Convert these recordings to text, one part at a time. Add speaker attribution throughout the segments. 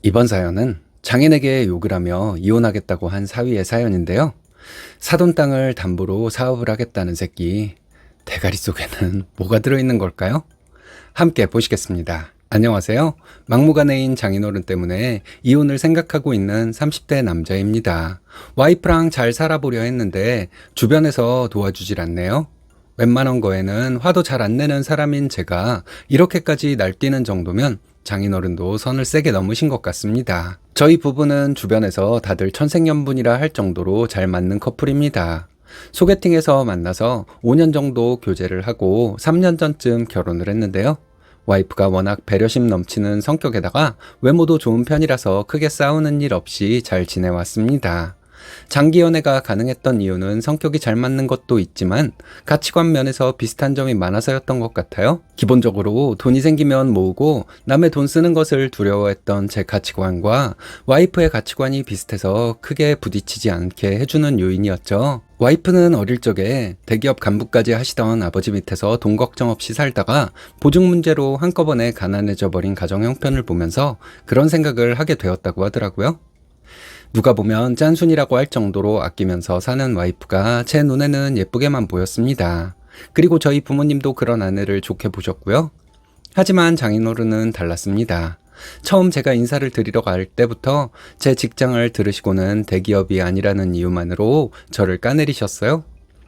Speaker 1: 이번 사연은 장인에게 욕을 하며 이혼하겠다고 한 사위의 사연인데요. 사돈 땅을 담보로 사업을 하겠다는 새끼, 대가리 속에는 뭐가 들어있는 걸까요? 함께 보시겠습니다. 안녕하세요. 막무가내인 장인어른 때문에 이혼을 생각하고 있는 30대 남자입니다. 와이프랑 잘 살아보려 했는데 주변에서 도와주질 않네요. 웬만한 거에는 화도 잘 안 내는 사람인 제가 이렇게까지 날뛰는 정도면 장인어른도 선을 세게 넘으신 것 같습니다. 저희 부부는 주변에서 다들 천생연분이라 할 정도로 잘 맞는 커플입니다. 소개팅에서 만나서 5년 정도 교제를 하고 3년 전쯤 결혼을 했는데요. 와이프가 워낙 배려심 넘치는 성격에다가 외모도 좋은 편이라서 크게 싸우는 일 없이 잘 지내왔습니다. 장기 연애가 가능했던 이유는 성격이 잘 맞는 것도 있지만 가치관 면에서 비슷한 점이 많아서였던 것 같아요. 기본적으로 돈이 생기면 모으고 남의 돈 쓰는 것을 두려워했던 제 가치관과 와이프의 가치관이 비슷해서 크게 부딪히지 않게 해주는 요인이었죠. 와이프는 어릴 적에 대기업 간부까지 하시던 아버지 밑에서 돈 걱정 없이 살다가 보증 문제로 한꺼번에 가난해져 버린 가정 형편을 보면서 그런 생각을 하게 되었다고 하더라고요. 누가 보면 짠순이라고 할 정도로 아끼면서 사는 와이프가 제 눈에는 예쁘게만 보였습니다. 그리고 저희 부모님도 그런 아내를 좋게 보셨고요. 하지만 장인어른은 달랐습니다. 처음 제가 인사를 드리러 갈 때부터 제 직장을 들으시고는 대기업이 아니라는 이유만으로 저를 까내리셨어요.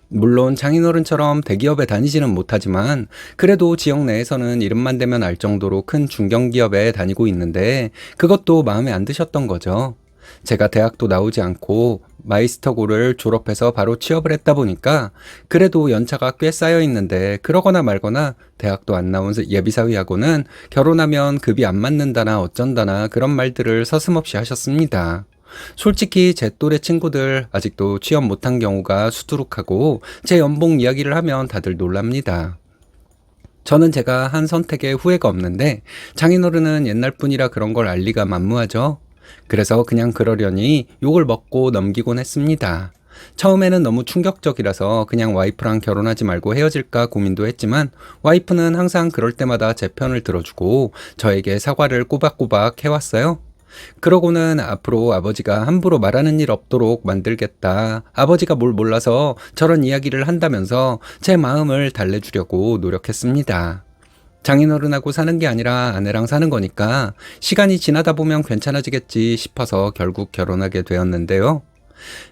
Speaker 1: 물론 장인어른처럼 대기업에 다니지는 못하지만 그래도 지역 내에서는 이름만 대면 알 정도로 큰 중견기업에 다니고 있는데 그것도 마음에 안 드셨던 거죠. 제가 대학도 나오지 않고 마이스터고를 졸업해서 바로 취업을 했다 보니까 그래도 연차가 꽤 쌓여 있는데 그러거나 말거나 대학도 안 나온 예비사위하고는 결혼하면 급이 안 맞는다나 어쩐다나 그런 말들을 서슴없이 하셨습니다. 솔직히 제 또래 친구들 아직도 취업 못한 경우가 수두룩하고 제 연봉 이야기를 하면 다들 놀랍니다. 저는 제가 한 선택에 후회가 없는데 장인어른은 옛날 분이라 그런 걸 알 리가 만무하죠. 그래서 그냥 그러려니 욕을 먹고 넘기곤 했습니다. 처음에는 너무 충격적이라서 그냥 와이프랑 결혼하지 말고 헤어질까 고민도 했지만 와이프는 항상 그럴 때마다 제 편을 들어주고 저에게 사과를 꼬박꼬박 해왔어요. 그러고는 앞으로 아버지가 함부로 말하는 일 없도록 만들겠다. 아버지가 뭘 몰라서 저런 이야기를 한다면서 제 마음을 달래주려고 노력했습니다. 장인어른하고 사는 게 아니라 아내랑 사는 거니까 시간이 지나다 보면 괜찮아지겠지 싶어서 결국 결혼하게 되었는데요.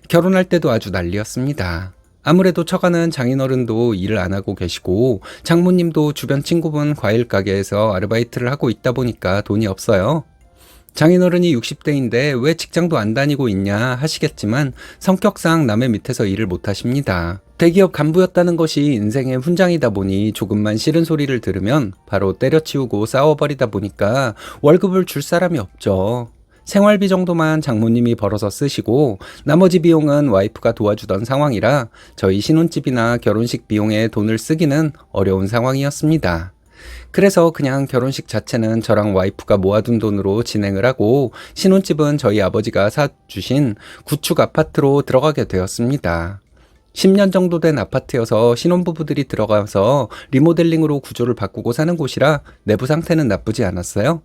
Speaker 1: 결혼할 때도 아주 난리였습니다. 아무래도 처가는 장인어른도 일을 안 하고 계시고 장모님도 주변 친구분 과일 가게에서 아르바이트를 하고 있다 보니까 돈이 없어요. 장인어른이 60대인데 왜 직장도 안 다니고 있냐 하시겠지만 성격상 남의 밑에서 일을 못 하십니다. 대기업 간부였다는 것이 인생의 훈장이다 보니 조금만 싫은 소리를 들으면 바로 때려치우고 싸워버리다 보니까 월급을 줄 사람이 없죠. 생활비 정도만 장모님이 벌어서 쓰시고 나머지 비용은 와이프가 도와주던 상황이라 저희 신혼집이나 결혼식 비용에 돈을 쓰기는 어려운 상황이었습니다. 그래서 그냥 결혼식 자체는 저랑 와이프가 모아둔 돈으로 진행을 하고 신혼집은 저희 아버지가 사주신 구축 아파트로 들어가게 되었습니다. 10년 정도 된 아파트여서 신혼부부들이 들어가서 리모델링으로 구조를 바꾸고 사는 곳이라 내부 상태는 나쁘지 않았어요.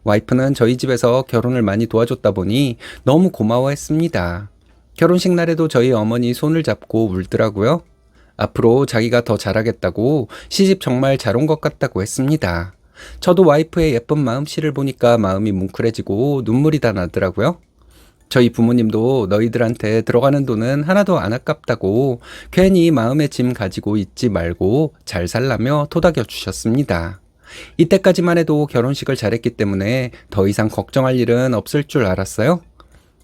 Speaker 1: 와이프는 저희 집에서 결혼을 많이 도와줬다 보니 너무 고마워했습니다. 결혼식 날에도 저희 어머니 손을 잡고 울더라고요. 앞으로 자기가 더 잘하겠다고 시집 정말 잘 온 것 같다고 했습니다. 저도 와이프의 예쁜 마음씨를 보니까 마음이 뭉클해지고 눈물이 다 나더라고요. 저희 부모님도 너희들한테 들어가는 돈은 하나도 안 아깝다고 괜히 마음의 짐 가지고 있지 말고 잘 살라며 토닥여 주셨습니다. 이때까지만 해도 결혼식을 잘했기 때문에 더 이상 걱정할 일은 없을 줄 알았어요.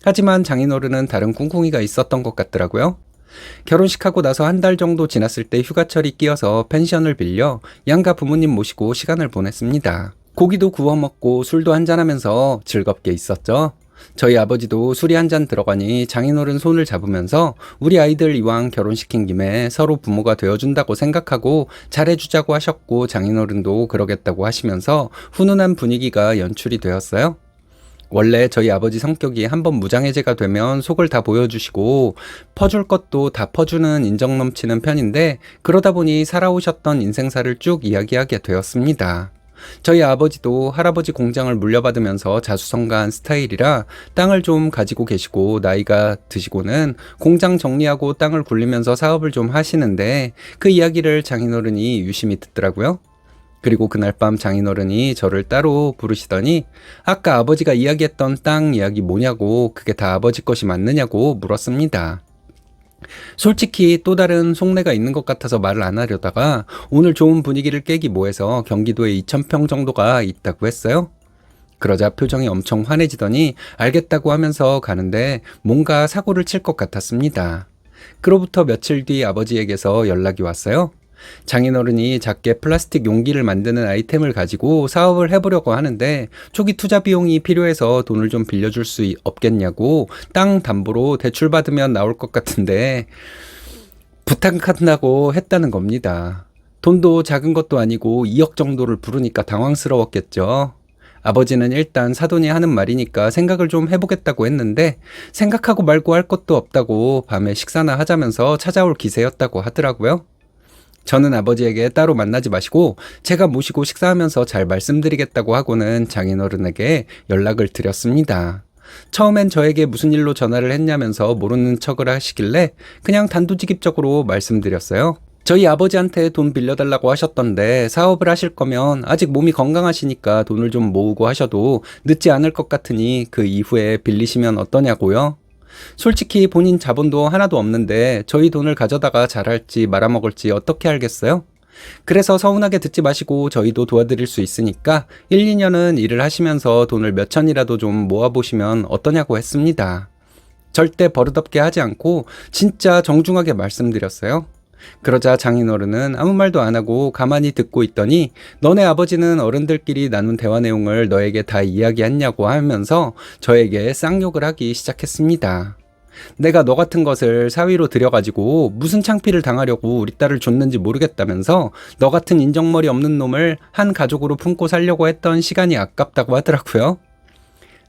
Speaker 1: 하지만 장인어른은 다른 꿍꿍이가 있었던 것 같더라고요. 결혼식하고 나서 한 달 정도 지났을 때 휴가철이 끼어서 펜션을 빌려 양가 부모님 모시고 시간을 보냈습니다. 고기도 구워 먹고 술도 한잔하면서 즐겁게 있었죠. 저희 아버지도 술이 한 잔 들어가니 장인어른 손을 잡으면서 우리 아이들 이왕 결혼시킨 김에 서로 부모가 되어준다고 생각하고 잘해주자고 하셨고 장인어른도 그러겠다고 하시면서 훈훈한 분위기가 연출이 되었어요. 원래 저희 아버지 성격이 한번 무장해제가 되면 속을 다 보여주시고 퍼줄 것도 다 퍼주는 인정 넘치는 편인데 그러다 보니 살아오셨던 인생사를 쭉 이야기하게 되었습니다. 저희 아버지도 할아버지 공장을 물려받으면서 자수성가한 스타일이라 땅을 좀 가지고 계시고 나이가 드시고는 공장 정리하고 땅을 굴리면서 사업을 좀 하시는데 그 이야기를 장인어른이 유심히 듣더라고요. 그리고 그날 밤 장인어른이 저를 따로 부르시더니 아까 아버지가 이야기했던 땅 이야기 뭐냐고, 그게 다 아버지 것이 맞느냐고 물었습니다. 솔직히 또 다른 속내가 있는 것 같아서 말을 안 하려다가 오늘 좋은 분위기를 깨기 뭐해서 경기도에 2,000평 정도가 있다고 했어요. 그러자 표정이 엄청 환해지더니 알겠다고 하면서 가는데 뭔가 사고를 칠 것 같았습니다. 그로부터 며칠 뒤 아버지에게서 연락이 왔어요. 장인어른이 작게 플라스틱 용기를 만드는 아이템을 가지고 사업을 해보려고 하는데 초기 투자 비용이 필요해서 돈을 좀 빌려줄 수 없겠냐고, 땅 담보로 대출 받으면 나올 것 같은데 부탁한다고 했다는 겁니다. 돈도 작은 것도 아니고 2억 정도를 부르니까 당황스러웠겠죠. 아버지는 일단 사돈이 하는 말이니까 생각을 좀 해보겠다고 했는데 생각하고 말고 할 것도 없다고 밤에 식사나 하자면서 찾아올 기세였다고 하더라고요. 저는 아버지에게 따로 만나지 마시고 제가 모시고 식사하면서 잘 말씀드리겠다고 하고는 장인어른에게 연락을 드렸습니다. 처음엔 저에게 무슨 일로 전화를 했냐면서 모르는 척을 하시길래 그냥 단도직입적으로 말씀드렸어요. 저희 아버지한테 돈 빌려달라고 하셨던데 사업을 하실 거면 아직 몸이 건강하시니까 돈을 좀 모으고 하셔도 늦지 않을 것 같으니 그 이후에 빌리시면 어떠냐고요? 솔직히 본인 자본도 하나도 없는데 저희 돈을 가져다가 잘할지 말아먹을지 어떻게 알겠어요? 그래서 서운하게 듣지 마시고 저희도 도와드릴 수 있으니까 1, 2년은 일을 하시면서 돈을 몇 천이라도 좀 모아보시면 어떠냐고 했습니다. 절대 버릇없게 하지 않고 진짜 정중하게 말씀드렸어요. 그러자 장인어른은 아무 말도 안 하고 가만히 듣고 있더니 너네 아버지는 어른들끼리 나눈 대화 내용을 너에게 다 이야기했냐고 하면서 저에게 쌍욕을 하기 시작했습니다. 내가 너 같은 것을 사위로 들여가지고 무슨 창피를 당하려고 우리 딸을 줬는지 모르겠다면서 너 같은 인정머리 없는 놈을 한 가족으로 품고 살려고 했던 시간이 아깝다고 하더라고요.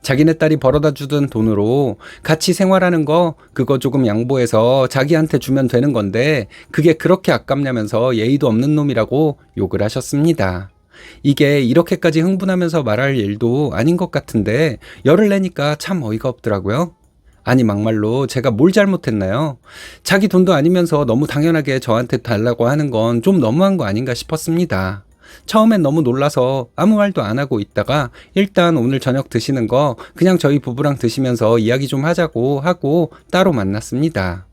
Speaker 1: 자기네 딸이 벌어다 주던 돈으로 같이 생활하는 거 그거 조금 양보해서 자기한테 주면 되는 건데 그게 그렇게 아깝냐면서 예의도 없는 놈이라고 욕을 하셨습니다. 이게 이렇게까지 흥분하면서 말할 일도 아닌 것 같은데 열을 내니까 참 어이가 없더라고요. 아니 막말로 제가 뭘 잘못했나요? 자기 돈도 아니면서 너무 당연하게 저한테 달라고 하는 건 좀 너무한 거 아닌가 싶었습니다. 처음엔 너무 놀라서 아무 말도 안 하고 있다가 일단 오늘 저녁 드시는 거 그냥 저희 부부랑 드시면서 이야기 좀 하자고 하고 따로 만났습니다.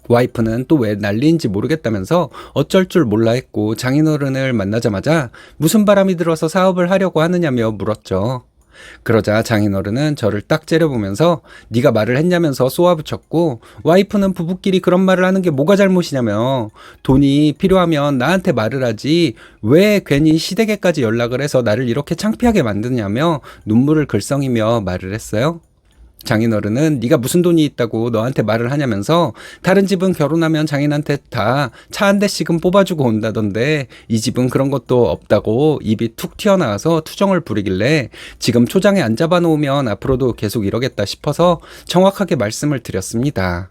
Speaker 1: 와이프는 또 왜 난리인지 모르겠다면서 어쩔 줄 몰라 했고 장인어른을 만나자마자 무슨 바람이 들어서 사업을 하려고 하느냐며 물었죠. 그러자 장인어른은 저를 딱 째려보면서 네가 말을 했냐면서 쏘아붙였고 와이프는 부부끼리 그런 말을 하는 게 뭐가 잘못이냐며 돈이 필요하면 나한테 말을 하지 왜 괜히 시댁에까지 연락을 해서 나를 이렇게 창피하게 만드냐며 눈물을 글썽이며 말을 했어요. 장인어른은 네가 무슨 돈이 있다고 너한테 말을 하냐면서 다른 집은 결혼하면 장인한테 다 차 한 대씩은 뽑아주고 온다던데 이 집은 그런 것도 없다고 입이 툭 튀어나와서 투정을 부리길래 지금 초장에 안 잡아놓으면 앞으로도 계속 이러겠다 싶어서 정확하게 말씀을 드렸습니다.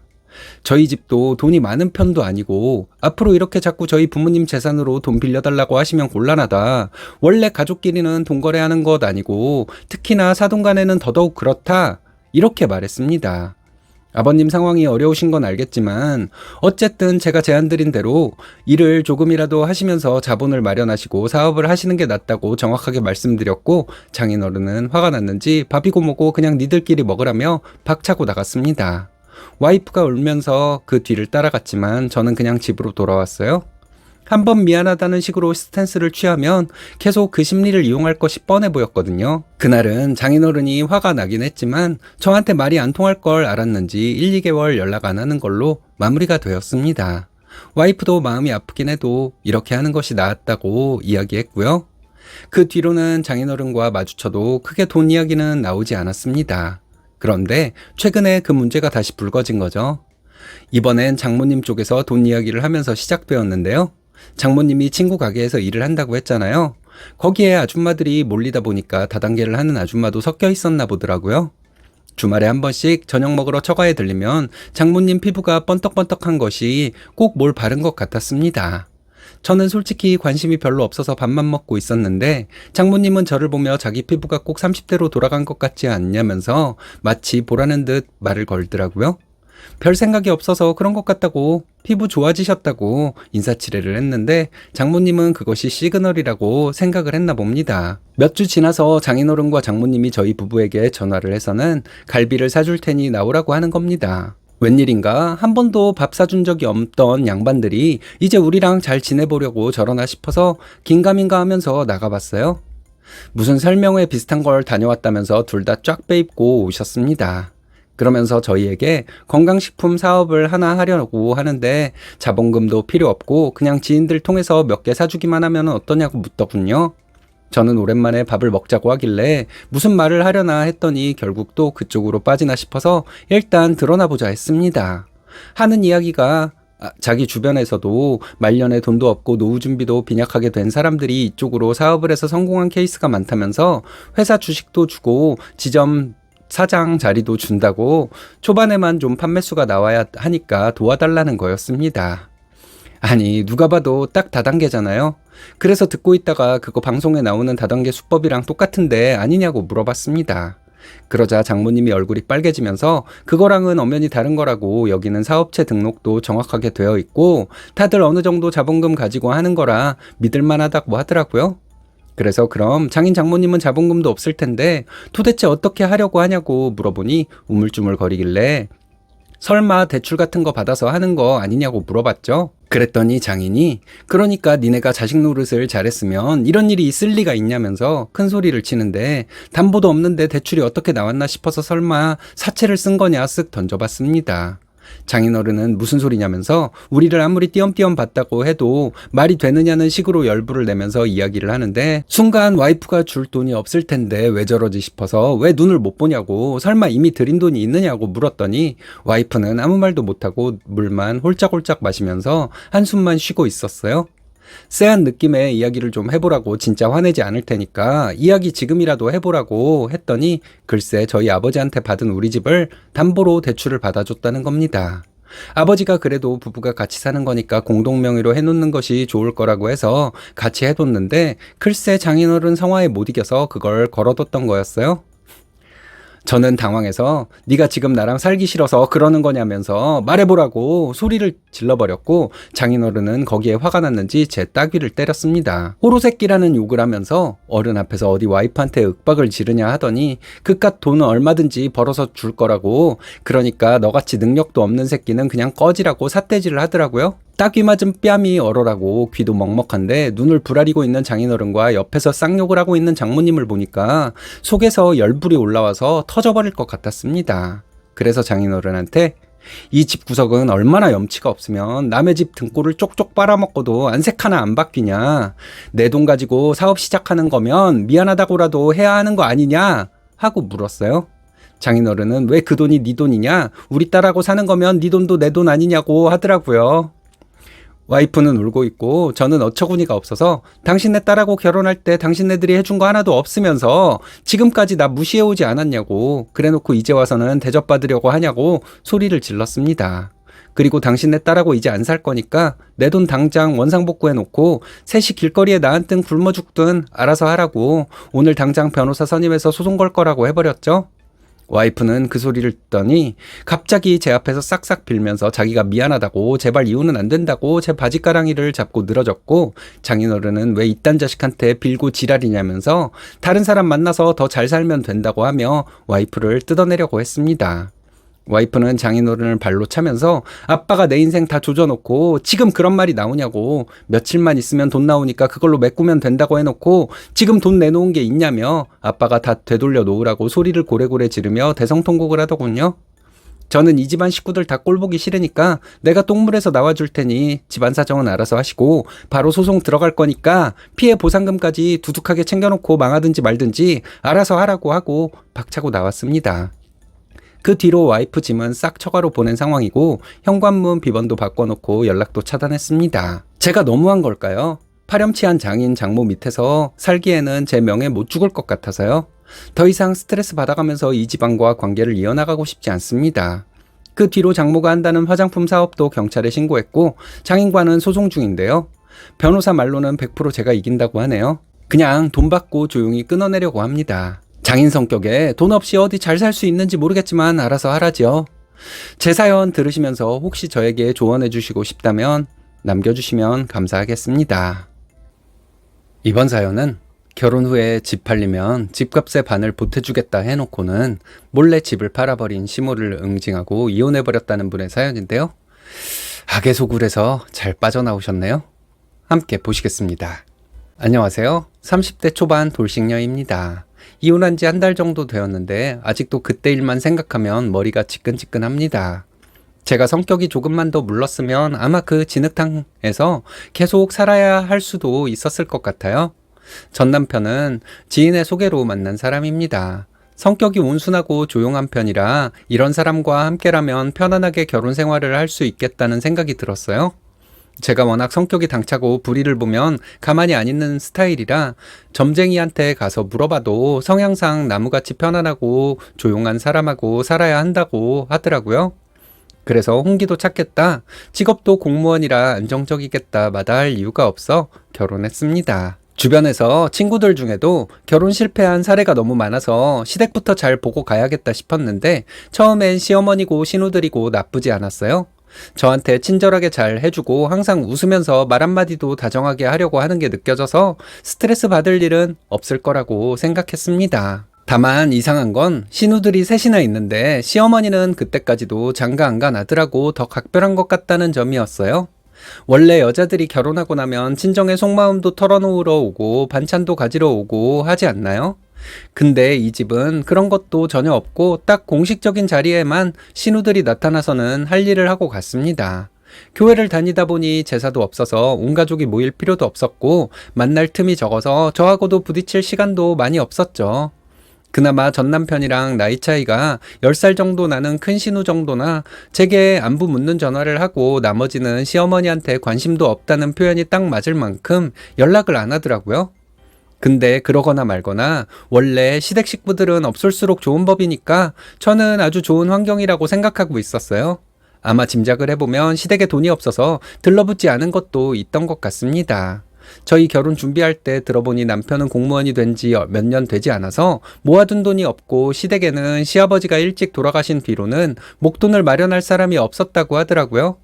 Speaker 1: 저희 집도 돈이 많은 편도 아니고 앞으로 이렇게 자꾸 저희 부모님 재산으로 돈 빌려달라고 하시면 곤란하다. 원래 가족끼리는 돈 거래하는 것 아니고 특히나 사돈 간에는 더더욱 그렇다. 이렇게 말했습니다. 아버님 상황이 어려우신 건 알겠지만 어쨌든 제가 제안드린 대로 일을 조금이라도 하시면서 자본을 마련하시고 사업을 하시는 게 낫다고 정확하게 말씀드렸고 장인어른은 화가 났는지 밥이고 뭐고 그냥 니들끼리 먹으라며 박차고 나갔습니다. 와이프가 울면서 그 뒤를 따라갔지만 저는 그냥 집으로 돌아왔어요. 한번 미안하다는 식으로 스탠스를 취하면 계속 그 심리를 이용할 것이 뻔해 보였거든요. 그날은 장인어른이 화가 나긴 했지만 저한테 말이 안 통할 걸 알았는지 1, 2개월 연락 안 하는 걸로 마무리가 되었습니다. 와이프도 마음이 아프긴 해도 이렇게 하는 것이 나았다고 이야기했고요. 그 뒤로는 장인어른과 마주쳐도 크게 돈 이야기는 나오지 않았습니다. 그런데 최근에 그 문제가 다시 불거진 거죠. 이번엔 장모님 쪽에서 돈 이야기를 하면서 시작되었는데요. 장모님이 친구 가게에서 일을 한다고 했잖아요. 거기에 아줌마들이 몰리다 보니까 다단계를 하는 아줌마도 섞여 있었나 보더라고요. 주말에 한 번씩 저녁 먹으러 처가에 들리면 장모님 피부가 번떡번떡한 것이 꼭 뭘 바른 것 같았습니다. 저는 솔직히 관심이 별로 없어서 밥만 먹고 있었는데 장모님은 저를 보며 자기 피부가 꼭 30대로 돌아간 것 같지 않냐면서 마치 보라는 듯 말을 걸더라고요. 별 생각이 없어서 그런 것 같다고, 피부 좋아지셨다고 인사치레를 했는데 장모님은 그것이 시그널이라고 생각을 했나 봅니다. 몇 주 지나서 장인어른과 장모님이 저희 부부에게 전화를 해서는 갈비를 사줄 테니 나오라고 하는 겁니다. 웬일인가 한 번도 밥 사준 적이 없던 양반들이 이제 우리랑 잘 지내보려고 저러나 싶어서 긴가민가 하면서 나가봤어요. 무슨 설명회 비슷한 걸 다녀왔다면서 둘 다 쫙 빼입고 오셨습니다. 그러면서 저희에게 건강식품 사업을 하나 하려고 하는데 자본금도 필요 없고 그냥 지인들 통해서 몇 개 사주기만 하면 어떠냐고 묻더군요. 저는 오랜만에 밥을 먹자고 하길래 무슨 말을 하려나 했더니 결국 또 그쪽으로 빠지나 싶어서 일단 드러나 보자 했습니다. 하는 이야기가 자기 주변에서도 말년에 돈도 없고 노후 준비도 빈약하게 된 사람들이 이쪽으로 사업을 해서 성공한 케이스가 많다면서 회사 주식도 주고 지점 사장 자리도 준다고 초반에만 좀 판매수가 나와야 하니까 도와달라는 거였습니다. 아니 누가 봐도 딱 다단계잖아요. 그래서 듣고 있다가 그거 방송에 나오는 다단계 수법이랑 똑같은데 아니냐고 물어봤습니다. 그러자 장모님이 얼굴이 빨개지면서 그거랑은 엄연히 다른 거라고, 여기는 사업체 등록도 정확하게 되어 있고 다들 어느 정도 자본금 가지고 하는 거라 믿을만하다고 하더라고요. 그래서 그럼 장인 장모님은 자본금도 없을 텐데 도대체 어떻게 하려고 하냐고 물어보니 우물쭈물 거리길래 설마 대출 같은 거 받아서 하는 거 아니냐고 물어봤죠. 그랬더니 장인이 그러니까 니네가 자식 노릇을 잘했으면 이런 일이 있을 리가 있냐면서 큰 소리를 치는데 담보도 없는데 대출이 어떻게 나왔나 싶어서 설마 사채를 쓴 거냐 쓱 던져봤습니다. 장인어른은 무슨 소리냐면서 우리를 아무리 띄엄띄엄 봤다고 해도 말이 되느냐는 식으로 열불을 내면서 이야기를 하는데 순간 와이프가 줄 돈이 없을 텐데 왜 저러지 싶어서 왜 눈을 못 보냐고, 설마 이미 드린 돈이 있느냐고 물었더니 와이프는 아무 말도 못하고 물만 홀짝홀짝 마시면서 한숨만 쉬고 있었어요. 쎄한 느낌의 이야기를 좀 해보라고, 진짜 화내지 않을 테니까 이야기 지금이라도 해보라고 했더니 글쎄 저희 아버지한테 받은 우리 집을 담보로 대출을 받아줬다는 겁니다. 아버지가 그래도 부부가 같이 사는 거니까 공동명의로 해놓는 것이 좋을 거라고 해서 같이 해뒀는데 글쎄 장인어른 성화에 못 이겨서 그걸 걸어뒀던 거였어요. 저는 당황해서 네가 지금 나랑 살기 싫어서 그러는 거냐면서 말해보라고 소리를 질러버렸고 장인어른은 거기에 화가 났는지 제 따귀를 때렸습니다. 호로새끼라는 욕을 하면서 어른 앞에서 어디 와이프한테 윽박을 지르냐 하더니 그깟 돈은 얼마든지 벌어서 줄 거라고, 그러니까 너같이 능력도 없는 새끼는 그냥 꺼지라고 삿대질을 하더라고요. 따귀 맞은 뺨이 얼어라고 귀도 먹먹한데 눈을 부라리고 있는 장인어른과 옆에서 쌍욕을 하고 있는 장모님을 보니까 속에서 열불이 올라와서 터져버릴 것 같았습니다. 그래서 장인어른한테 이 집 구석은 얼마나 염치가 없으면 남의 집 등골을 쪽쪽 빨아먹고도 안색 하나 안 바뀌냐, 내 돈 가지고 사업 시작하는 거면 미안하다고라도 해야 하는 거 아니냐 하고 물었어요. 장인어른은 왜 그 돈이 네 돈이냐, 우리 딸하고 사는 거면 네 돈도 내 돈 아니냐고 하더라고요. 와이프는 울고 있고 저는 어처구니가 없어서 당신네 딸하고 결혼할 때 당신네들이 해준 거 하나도 없으면서 지금까지 나 무시해오지 않았냐고, 그래놓고 이제 와서는 대접받으려고 하냐고 소리를 질렀습니다. 그리고 당신네 딸하고 이제 안 살 거니까 내 돈 당장 원상복구해놓고 셋이 길거리에 나앉든 굶어 죽든 알아서 하라고, 오늘 당장 변호사 선임해서 소송 걸 거라고 해버렸죠. 와이프는 그 소리를 듣더니 갑자기 제 앞에서 싹싹 빌면서 자기가 미안하다고, 제발 이혼은 안 된다고 제 바지가랑이를 잡고 늘어졌고, 장인어른은 왜 이딴 자식한테 빌고 지랄이냐면서 다른 사람 만나서 더 잘 살면 된다고 하며 와이프를 뜯어내려고 했습니다. 와이프는 장인어른을 발로 차면서 아빠가 내 인생 다 조져놓고 지금 그런 말이 나오냐고, 며칠만 있으면 돈 나오니까 그걸로 메꾸면 된다고 해놓고 지금 돈 내놓은 게 있냐며 아빠가 다 되돌려 놓으라고 소리를 고래고래 지르며 대성통곡을 하더군요. 저는 이 집안 식구들 다 꼴보기 싫으니까 내가 똥물에서 나와줄 테니 집안 사정은 알아서 하시고 바로 소송 들어갈 거니까 피해 보상금까지 두둑하게 챙겨놓고 망하든지 말든지 알아서 하라고 하고 박차고 나왔습니다. 그 뒤로 와이프 짐은 싹 처가로 보낸 상황이고 현관문 비번도 바꿔놓고 연락도 차단했습니다. 제가 너무한 걸까요? 파렴치한 장인 장모 밑에서 살기에는 제 명예 못 죽을 것 같아서요. 더 이상 스트레스 받아가면서 이 집안과 관계를 이어나가고 싶지 않습니다. 그 뒤로 장모가 한다는 화장품 사업도 경찰에 신고했고 장인과는 소송 중인데요. 변호사 말로는 100% 제가 이긴다고 하네요. 그냥 돈 받고 조용히 끊어내려고 합니다. 장인 성격에 돈 없이 어디 잘 살 수 있는지 모르겠지만 알아서 하라지요. 제 사연 들으시면서 혹시 저에게 조언해 주시고 싶다면 남겨주시면 감사하겠습니다. 이번 사연은 결혼 후에 집 팔리면 집값의 반을 보태주겠다 해놓고는 몰래 집을 팔아버린 시모를 응징하고 이혼해버렸다는 분의 사연인데요. 악의 소굴에서 잘 빠져나오셨네요. 함께 보시겠습니다. 안녕하세요. 30대 초반 돌싱녀입니다. 이혼한 지 한 달 정도 되었는데 아직도 그때 일만 생각하면 머리가 지끈지끈합니다. 제가 성격이 조금만 더 물렀으면 아마 그 진흙탕에서 계속 살아야 할 수도 있었을 것 같아요. 전 남편은 지인의 소개로 만난 사람입니다. 성격이 온순하고 조용한 편이라 이런 사람과 함께라면 편안하게 결혼 생활을 할 수 있겠다는 생각이 들었어요. 제가 워낙 성격이 당차고 불의를 보면 가만히 안 있는 스타일이라 점쟁이한테 가서 물어봐도 성향상 나무같이 편안하고 조용한 사람하고 살아야 한다고 하더라고요. 그래서 홍기도 찾겠다, 직업도 공무원이라 안정적이겠다 마다할 이유가 없어 결혼했습니다. 주변에서 친구들 중에도 결혼 실패한 사례가 너무 많아서 시댁부터 잘 보고 가야겠다 싶었는데 처음엔 시어머니고 신우들이고 나쁘지 않았어요. 저한테 친절하게 잘 해주고 항상 웃으면서 말 한마디도 다정하게 하려고 하는 게 느껴져서 스트레스 받을 일은 없을 거라고 생각했습니다. 다만 이상한 건 신우들이 셋이나 있는데 시어머니는 그때까지도 장가 안 간 아들하고 더 각별한 것 같다는 점이었어요. 원래 여자들이 결혼하고 나면 친정의 속마음도 털어놓으러 오고 반찬도 가지러 오고 하지 않나요? 근데 이 집은 그런 것도 전혀 없고 딱 공식적인 자리에만 신우들이 나타나서는 할 일을 하고 갔습니다. 교회를 다니다 보니 제사도 없어서 온 가족이 모일 필요도 없었고 만날 틈이 적어서 저하고도 부딪힐 시간도 많이 없었죠. 그나마 전 남편이랑 나이 차이가 10살 정도 나는 큰 신우 정도나 제게 안부 묻는 전화를 하고 나머지는 시어머니한테 관심도 없다는 표현이 딱 맞을 만큼 연락을 안 하더라고요. 근데 그러거나 말거나 원래 시댁 식구들은 없을수록 좋은 법이니까 저는 아주 좋은 환경이라고 생각하고 있었어요. 아마 짐작을 해보면 시댁에 돈이 없어서 들러붙지 않은 것도 있던 것 같습니다. 저희 결혼 준비할 때 들어보니 남편은 공무원이 된 지 몇 년 되지 않아서 모아둔 돈이 없고 시댁에는 시아버지가 일찍 돌아가신 뒤로는 목돈을 마련할 사람이 없었다고 하더라고요.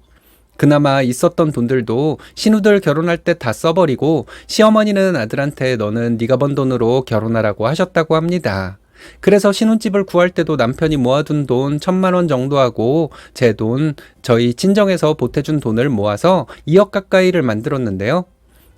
Speaker 1: 그나마 있었던 돈들도 신우들 결혼할 때 다 써버리고 시어머니는 아들한테 너는 네가 번 돈으로 결혼하라고 하셨다고 합니다. 그래서 신혼집을 구할 때도 남편이 모아둔 돈 1,000만 원 정도 하고 제 돈, 저희 친정에서 보태준 돈을 모아서 2억 가까이를 만들었는데요.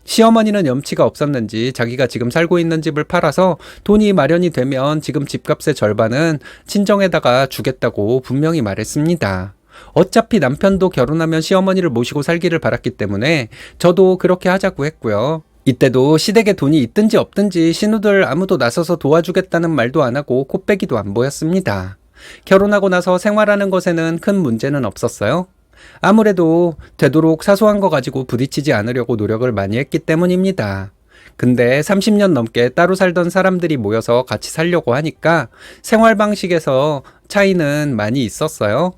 Speaker 1: 시어머니는 염치가 없었는지 자기가 지금 살고 있는 집을 팔아서 돈이 마련이 되면 지금 집값의 절반은 친정에다가 주겠다고 분명히 말했습니다. 어차피 남편도 결혼하면 시어머니를 모시고 살기를 바랐기 때문에 저도 그렇게 하자고 했고요. 이때도 시댁에 돈이 있든지 없든지 신우들 아무도 나서서 도와주겠다는 말도 안 하고 코빼기도 안 보였습니다. 결혼하고 나서 생활하는 것에는 큰 문제는 없었어요. 아무래도 되도록 사소한 거 가지고 부딪히지 않으려고 노력을 많이 했기 때문입니다. 근데 30년 넘게 따로 살던 사람들이 모여서 같이 살려고 하니까 생활 방식에서 차이는 많이 있었어요.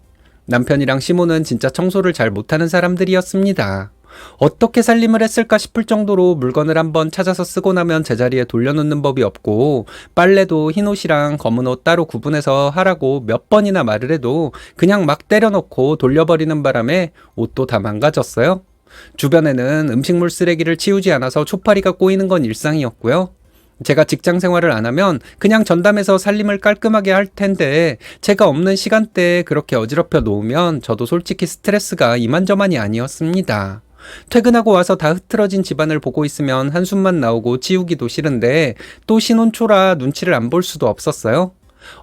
Speaker 1: 남편이랑 시모는 진짜 청소를 잘 못하는 사람들이었습니다. 어떻게 살림을 했을까 싶을 정도로 물건을 한번 찾아서 쓰고 나면 제자리에 돌려놓는 법이 없고 빨래도 흰옷이랑 검은옷 따로 구분해서 하라고 몇 번이나 말을 해도 그냥 막 때려놓고 돌려버리는 바람에 옷도 다 망가졌어요. 주변에는 음식물 쓰레기를 치우지 않아서 초파리가 꼬이는 건 일상이었고요. 제가 직장 생활을 안 하면 그냥 전담해서 살림을 깔끔하게 할 텐데 제가 없는 시간대에 그렇게 어지럽혀 놓으면 저도 솔직히 스트레스가 이만저만이 아니었습니다. 퇴근하고 와서 다 흐트러진 집안을 보고 있으면 한숨만 나오고 치우기도 싫은데 또 신혼초라 눈치를 안 볼 수도 없었어요.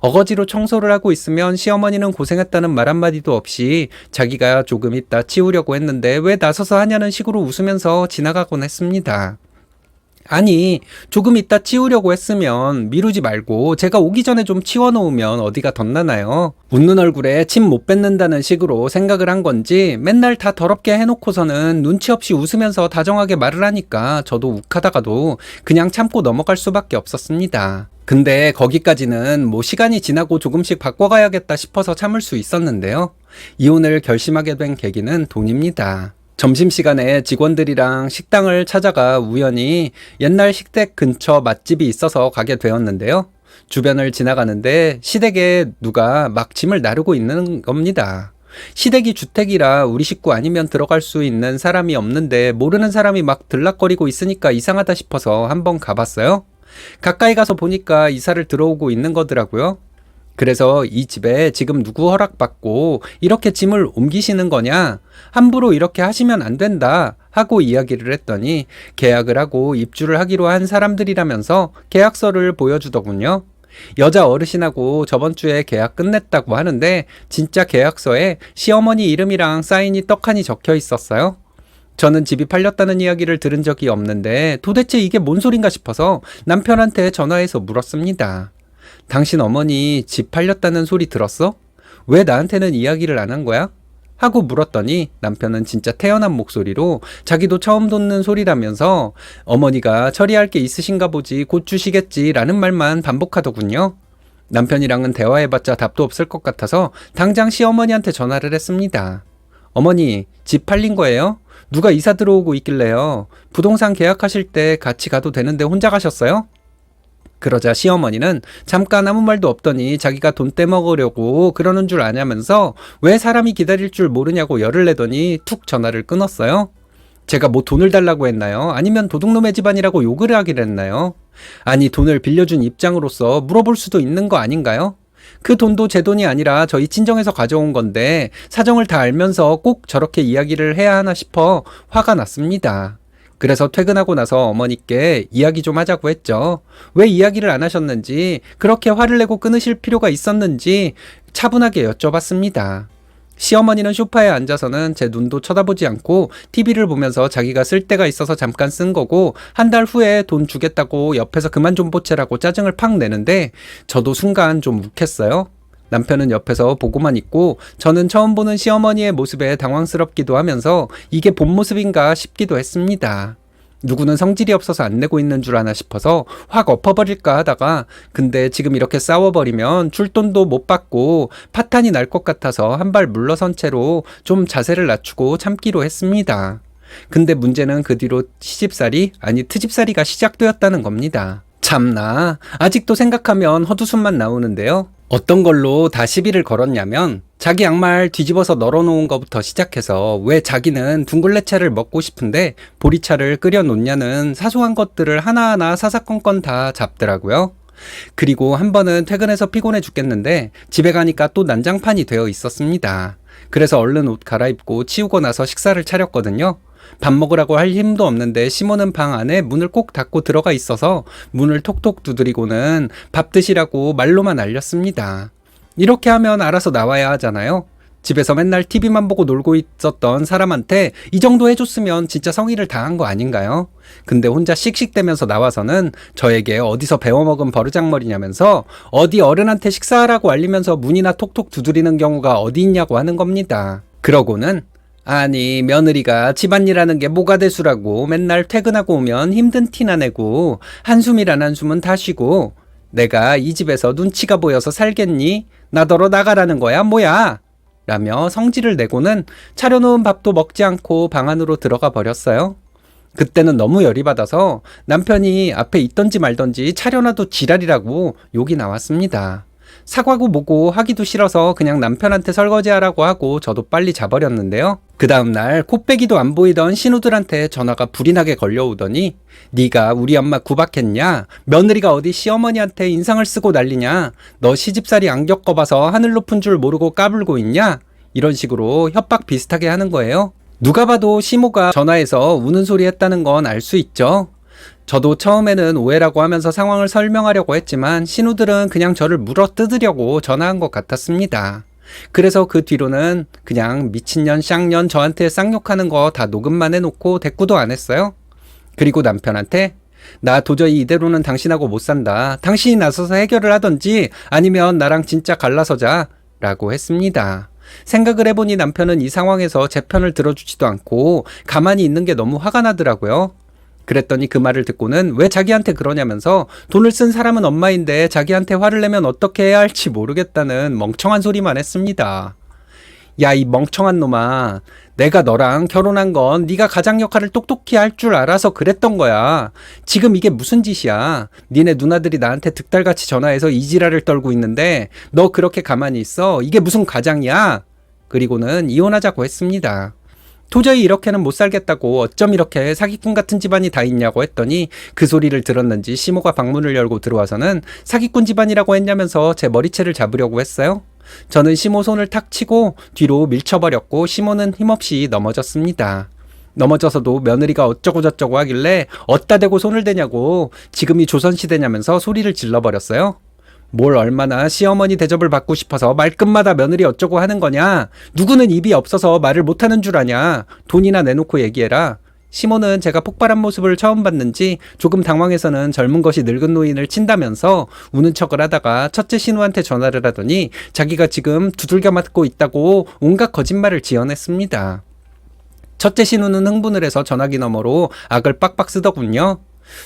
Speaker 1: 어거지로 청소를 하고 있으면 시어머니는 고생했다는 말 한마디도 없이 자기가 조금 있다 치우려고 했는데 왜 나서서 하냐는 식으로 웃으면서 지나가곤 했습니다. 아니, 조금 있다 치우려고 했으면 미루지 말고 제가 오기 전에 좀 치워놓으면 어디가 덧나나요? 웃는 얼굴에 침 못 뱉는다는 식으로 생각을 한 건지 맨날 다 더럽게 해놓고서는 눈치 없이 웃으면서 다정하게 말을 하니까 저도 욱하다가도 그냥 참고 넘어갈 수밖에 없었습니다. 근데 거기까지는 뭐 시간이 지나고 조금씩 바꿔가야겠다 싶어서 참을 수 있었는데요. 이혼을 결심하게 된 계기는 돈입니다. 점심시간에 직원들이랑 식당을 찾아가 우연히 옛날 식댁 근처 맛집이 있어서 가게 되었는데요. 주변을 지나가는데 시댁에 누가 막 짐을 나르고 있는 겁니다. 시댁이 주택이라 우리 식구 아니면 들어갈 수 있는 사람이 없는데 모르는 사람이 막 들락거리고 있으니까 이상하다 싶어서 한번 가봤어요. 가까이 가서 보니까 이사를 들어오고 있는 거더라고요. 그래서 이 집에 지금 누구 허락받고 이렇게 짐을 옮기시는 거냐? 함부로 이렇게 하시면 안 된다 하고 이야기를 했더니 계약을 하고 입주를 하기로 한 사람들이라면서 계약서를 보여주더군요. 여자 어르신하고 저번 주에 계약 끝냈다고 하는데 진짜 계약서에 시어머니 이름이랑 사인이 떡하니 적혀 있었어요. 저는 집이 팔렸다는 이야기를 들은 적이 없는데 도대체 이게 뭔 소린가 싶어서 남편한테 전화해서 물었습니다. 당신 어머니 집 팔렸다는 소리 들었어? 왜 나한테는 이야기를 안 한 거야? 하고 물었더니 남편은 진짜 태연한 목소리로 자기도 처음 듣는 소리라면서 어머니가 처리할 게 있으신가 보지 곧 주시겠지라는 말만 반복하더군요. 남편이랑은 대화해봤자 답도 없을 것 같아서 당장 시어머니한테 전화를 했습니다. 어머니, 집 팔린 거예요? 누가 이사 들어오고 있길래요? 부동산 계약하실 때 같이 가도 되는데 혼자 가셨어요? 그러자 시어머니는 잠깐 아무 말도 없더니 자기가 돈 떼먹으려고 그러는 줄 아냐면서 왜 사람이 기다릴 줄 모르냐고 열을 내더니 툭 전화를 끊었어요. 제가 뭐 돈을 달라고 했나요? 아니면 도둑놈의 집안이라고 욕을 하기로 했나요? 아니 돈을 빌려준 입장으로서 물어볼 수도 있는 거 아닌가요? 그 돈도 제 돈이 아니라 저희 친정에서 가져온 건데 사정을 다 알면서 꼭 저렇게 이야기를 해야 하나 싶어 화가 났습니다. 그래서 퇴근하고 나서 어머니께 이야기 좀 하자고 했죠. 왜 이야기를 안 하셨는지, 그렇게 화를 내고 끊으실 필요가 있었는지 차분하게 여쭤봤습니다. 시어머니는 소파에 앉아서는 제 눈도 쳐다보지 않고 TV를 보면서 자기가 쓸 데가 있어서 잠깐 쓴 거고 한 달 후에 돈 주겠다고 옆에서 그만 좀 보채라고 짜증을 팍 내는데 저도 순간 좀 욱했어요. 남편은 옆에서 보고만 있고 저는 처음 보는 시어머니의 모습에 당황스럽기도 하면서 이게 본 모습인가 싶기도 했습니다. 누구는 성질이 없어서 안 내고 있는 줄 아나 싶어서 확 엎어버릴까 하다가 근데 지금 이렇게 싸워버리면 줄 돈도 못 받고 파탄이 날 것 같아서 한 발 물러선 채로 좀 자세를 낮추고 참기로 했습니다. 근데 문제는 그 뒤로 시집살이 아니 트집살이가 시작되었다는 겁니다. 참나 아직도 생각하면 헛웃음만 나오는데요. 어떤 걸로 다 시비를 걸었냐면 자기 양말 뒤집어서 널어놓은 것부터 시작해서 왜 자기는 둥글레차를 먹고 싶은데 보리차를 끓여 놓냐는 사소한 것들을 하나하나 사사건건 다 잡더라고요. 그리고 한 번은 퇴근해서 피곤해 죽겠는데 집에 가니까 또 난장판이 되어 있었습니다. 그래서 얼른 옷 갈아입고 치우고 나서 식사를 차렸거든요. 밥 먹으라고 할 힘도 없는데 시모는 방 안에 문을 꼭 닫고 들어가 있어서 문을 톡톡 두드리고는 밥 드시라고 말로만 알렸습니다. 이렇게 하면 알아서 나와야 하잖아요. 집에서 맨날 TV만 보고 놀고 있었던 사람한테 이 정도 해줬으면 진짜 성의를 다한 거 아닌가요? 근데 혼자 씩씩대면서 나와서는 저에게 어디서 배워먹은 버르장머리냐면서 어디 어른한테 식사하라고 알리면서 문이나 톡톡 두드리는 경우가 어디 있냐고 하는 겁니다. 그러고는 아니 며느리가 집안일하는 게 뭐가 대수라고 맨날 퇴근하고 오면 힘든 티나 내고 한숨이란 한숨은 다 쉬고 내가 이 집에서 눈치가 보여서 살겠니? 나더러 나가라는 거야 뭐야? 라며 성질을 내고는 차려놓은 밥도 먹지 않고 방 안으로 들어가 버렸어요. 그때는 너무 열이 받아서 남편이 앞에 있던지 말던지 차려놔도 지랄이라고 욕이 나왔습니다. 사과고 뭐고 하기도 싫어서 그냥 남편한테 설거지하라고 하고 저도 빨리 자버렸는데요. 그 다음날 코빼기도 안 보이던 신우들한테 전화가 불이 나게 걸려오더니 네가 우리 엄마 구박했냐? 며느리가 어디 시어머니한테 인상을 쓰고 난리냐? 너 시집살이 안 겪어봐서 하늘 높은 줄 모르고 까불고 있냐? 이런 식으로 협박 비슷하게 하는 거예요. 누가 봐도 시모가 전화해서 우는 소리 했다는 건 알 수 있죠. 저도 처음에는 오해라고 하면서 상황을 설명하려고 했지만 신우들은 그냥 저를 물어뜯으려고 전화한 것 같았습니다. 그래서 그 뒤로는 그냥 미친년 쌍년 저한테 쌍욕하는 거 다 녹음만 해놓고 대꾸도 안 했어요. 그리고 남편한테 나 도저히 이대로는 당신하고 못 산다. 당신이 나서서 해결을 하던지 아니면 나랑 진짜 갈라서자 라고 했습니다. 생각을 해보니 남편은 이 상황에서 제 편을 들어주지도 않고 가만히 있는 게 너무 화가 나더라고요. 그랬더니 그 말을 듣고는 왜 자기한테 그러냐면서 돈을 쓴 사람은 엄마인데 자기한테 화를 내면 어떻게 해야 할지 모르겠다는 멍청한 소리만 했습니다. 야, 이 멍청한 놈아. 내가 너랑 결혼한 건 네가 가장 역할을 똑똑히 할 줄 알아서 그랬던 거야. 지금 이게 무슨 짓이야. 니네 누나들이 나한테 득달같이 전화해서 이 지랄을 떨고 있는데 너 그렇게 가만히 있어? 이게 무슨 가장이야? 그리고는 이혼하자고 했습니다. 도저히 이렇게는 못 살겠다고 어쩜 이렇게 사기꾼 같은 집안이 다 있냐고 했더니 그 소리를 들었는지 시모가 방문을 열고 들어와서는 사기꾼 집안이라고 했냐면서 제 머리채를 잡으려고 했어요. 저는 시모 손을 탁 치고 뒤로 밀쳐버렸고 시모는 힘없이 넘어졌습니다. 넘어져서도 며느리가 어쩌고저쩌고 하길래 어디다 대고 손을 대냐고 지금이 조선시대냐면서 소리를 질러버렸어요. 뭘 얼마나 시어머니 대접을 받고 싶어서 말끝마다 며느리 어쩌고 하는 거냐. 누구는 입이 없어서 말을 못하는 줄 아냐. 돈이나 내놓고 얘기해라. 시모는 제가 폭발한 모습을 처음 봤는지 조금 당황해서는 젊은 것이 늙은 노인을 친다면서 우는 척을 하다가 첫째 신우한테 전화를 하더니 자기가 지금 두들겨 맞고 있다고 온갖 거짓말을 지어냈습니다. 첫째 신우는 흥분을 해서 전화기 너머로 악을 빡빡 쓰더군요.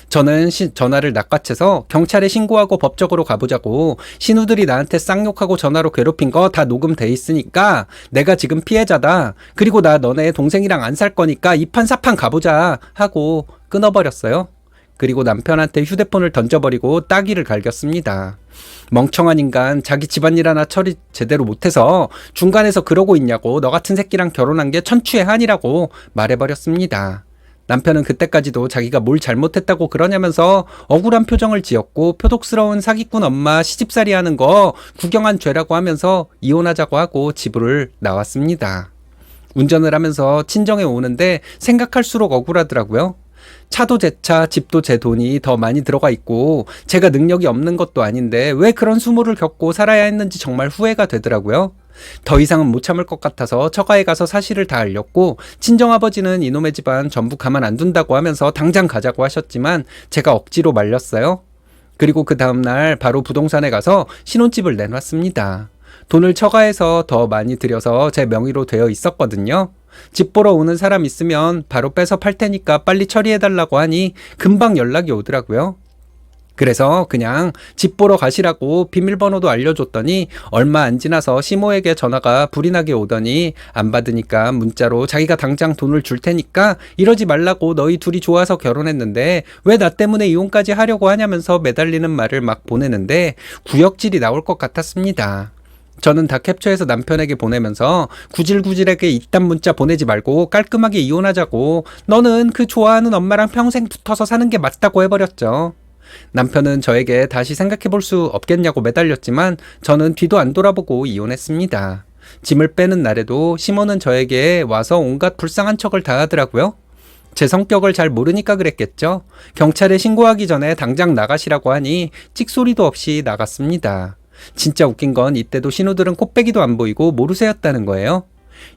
Speaker 1: 저는 전화를 낚아채서 경찰에 신고하고 법적으로 가보자고 신우들이 나한테 쌍욕하고 전화로 괴롭힌 거 다 녹음돼 있으니까 내가 지금 피해자다. 그리고 나 너네 동생이랑 안 살 거니까 이판사판 가보자 하고 끊어버렸어요. 그리고 남편한테 휴대폰을 던져버리고 따귀를 갈겼습니다. 멍청한 인간 자기 집안일 하나 처리 제대로 못해서 중간에서 그러고 있냐고 너 같은 새끼랑 결혼한 게 천추의 한이라고 말해버렸습니다. 남편은 그때까지도 자기가 뭘 잘못했다고 그러냐면서 억울한 표정을 지었고 표독스러운 사기꾼 엄마 시집살이 하는 거 구경한 죄라고 하면서 이혼하자고 하고 집을 나왔습니다. 운전을 하면서 친정에 오는데 생각할수록 억울하더라고요. 차도 제 차, 집도 제 돈이 더 많이 들어가 있고 제가 능력이 없는 것도 아닌데 왜 그런 수모를 겪고 살아야 했는지 정말 후회가 되더라고요. 더 이상은 못 참을 것 같아서 처가에 가서 사실을 다 알렸고 친정아버지는 이놈의 집안 전부 가만 안 둔다고 하면서 당장 가자고 하셨지만 제가 억지로 말렸어요. 그리고 그 다음날 바로 부동산에 가서 신혼집을 내놨습니다. 돈을 처가에서 더 많이 들여서 제 명의로 되어 있었거든요. 집 보러 오는 사람 있으면 바로 빼서 팔 테니까 빨리 처리해달라고 하니 금방 연락이 오더라고요. 그래서 그냥 집 보러 가시라고 비밀번호도 알려줬더니 얼마 안 지나서 시모에게 전화가 불이 나게 오더니 안 받으니까 문자로 자기가 당장 돈을 줄 테니까 이러지 말라고 너희 둘이 좋아서 결혼했는데 왜 나 때문에 이혼까지 하려고 하냐면서 매달리는 말을 막 보내는데 구역질이 나올 것 같았습니다. 저는 다 캡처해서 남편에게 보내면서 구질구질하게 이딴 문자 보내지 말고 깔끔하게 이혼하자고 너는 그 좋아하는 엄마랑 평생 붙어서 사는 게 맞다고 해버렸죠. 남편은 저에게 다시 생각해볼 수 없겠냐고 매달렸지만 저는 뒤도 안 돌아보고 이혼했습니다. 짐을 빼는 날에도 시모는 저에게 와서 온갖 불쌍한 척을 다 하더라고요. 제 성격을 잘 모르니까 그랬겠죠. 경찰에 신고하기 전에 당장 나가시라고 하니 찍소리도 없이 나갔습니다. 진짜 웃긴 건 이때도 신우들은 코빼기도 안 보이고 모르쇠였다는 거예요.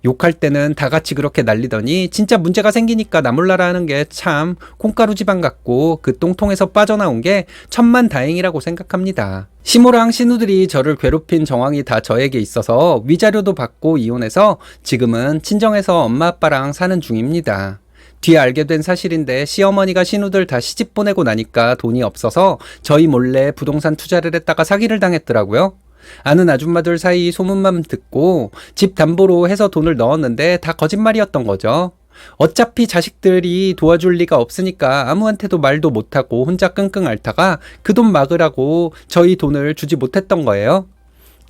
Speaker 1: 욕할 때는 다 같이 그렇게 날리더니 진짜 문제가 생기니까 나 몰라라 하는 게 참 콩가루 집안 같고 그 똥통에서 빠져나온 게 천만다행이라고 생각합니다. 시모랑 신우들이 저를 괴롭힌 정황이 다 저에게 있어서 위자료도 받고 이혼해서 지금은 친정에서 엄마 아빠랑 사는 중입니다. 뒤에 알게 된 사실인데 시어머니가 신우들 다 시집 보내고 나니까 돈이 없어서 저희 몰래 부동산 투자를 했다가 사기를 당했더라고요. 아는 아줌마들 사이 소문만 듣고 집 담보로 해서 돈을 넣었는데 다 거짓말이었던 거죠. 어차피 자식들이 도와줄 리가 없으니까 아무한테도 말도 못하고 혼자 끙끙 앓다가 그 돈 막으라고 저희 돈을 주지 못했던 거예요.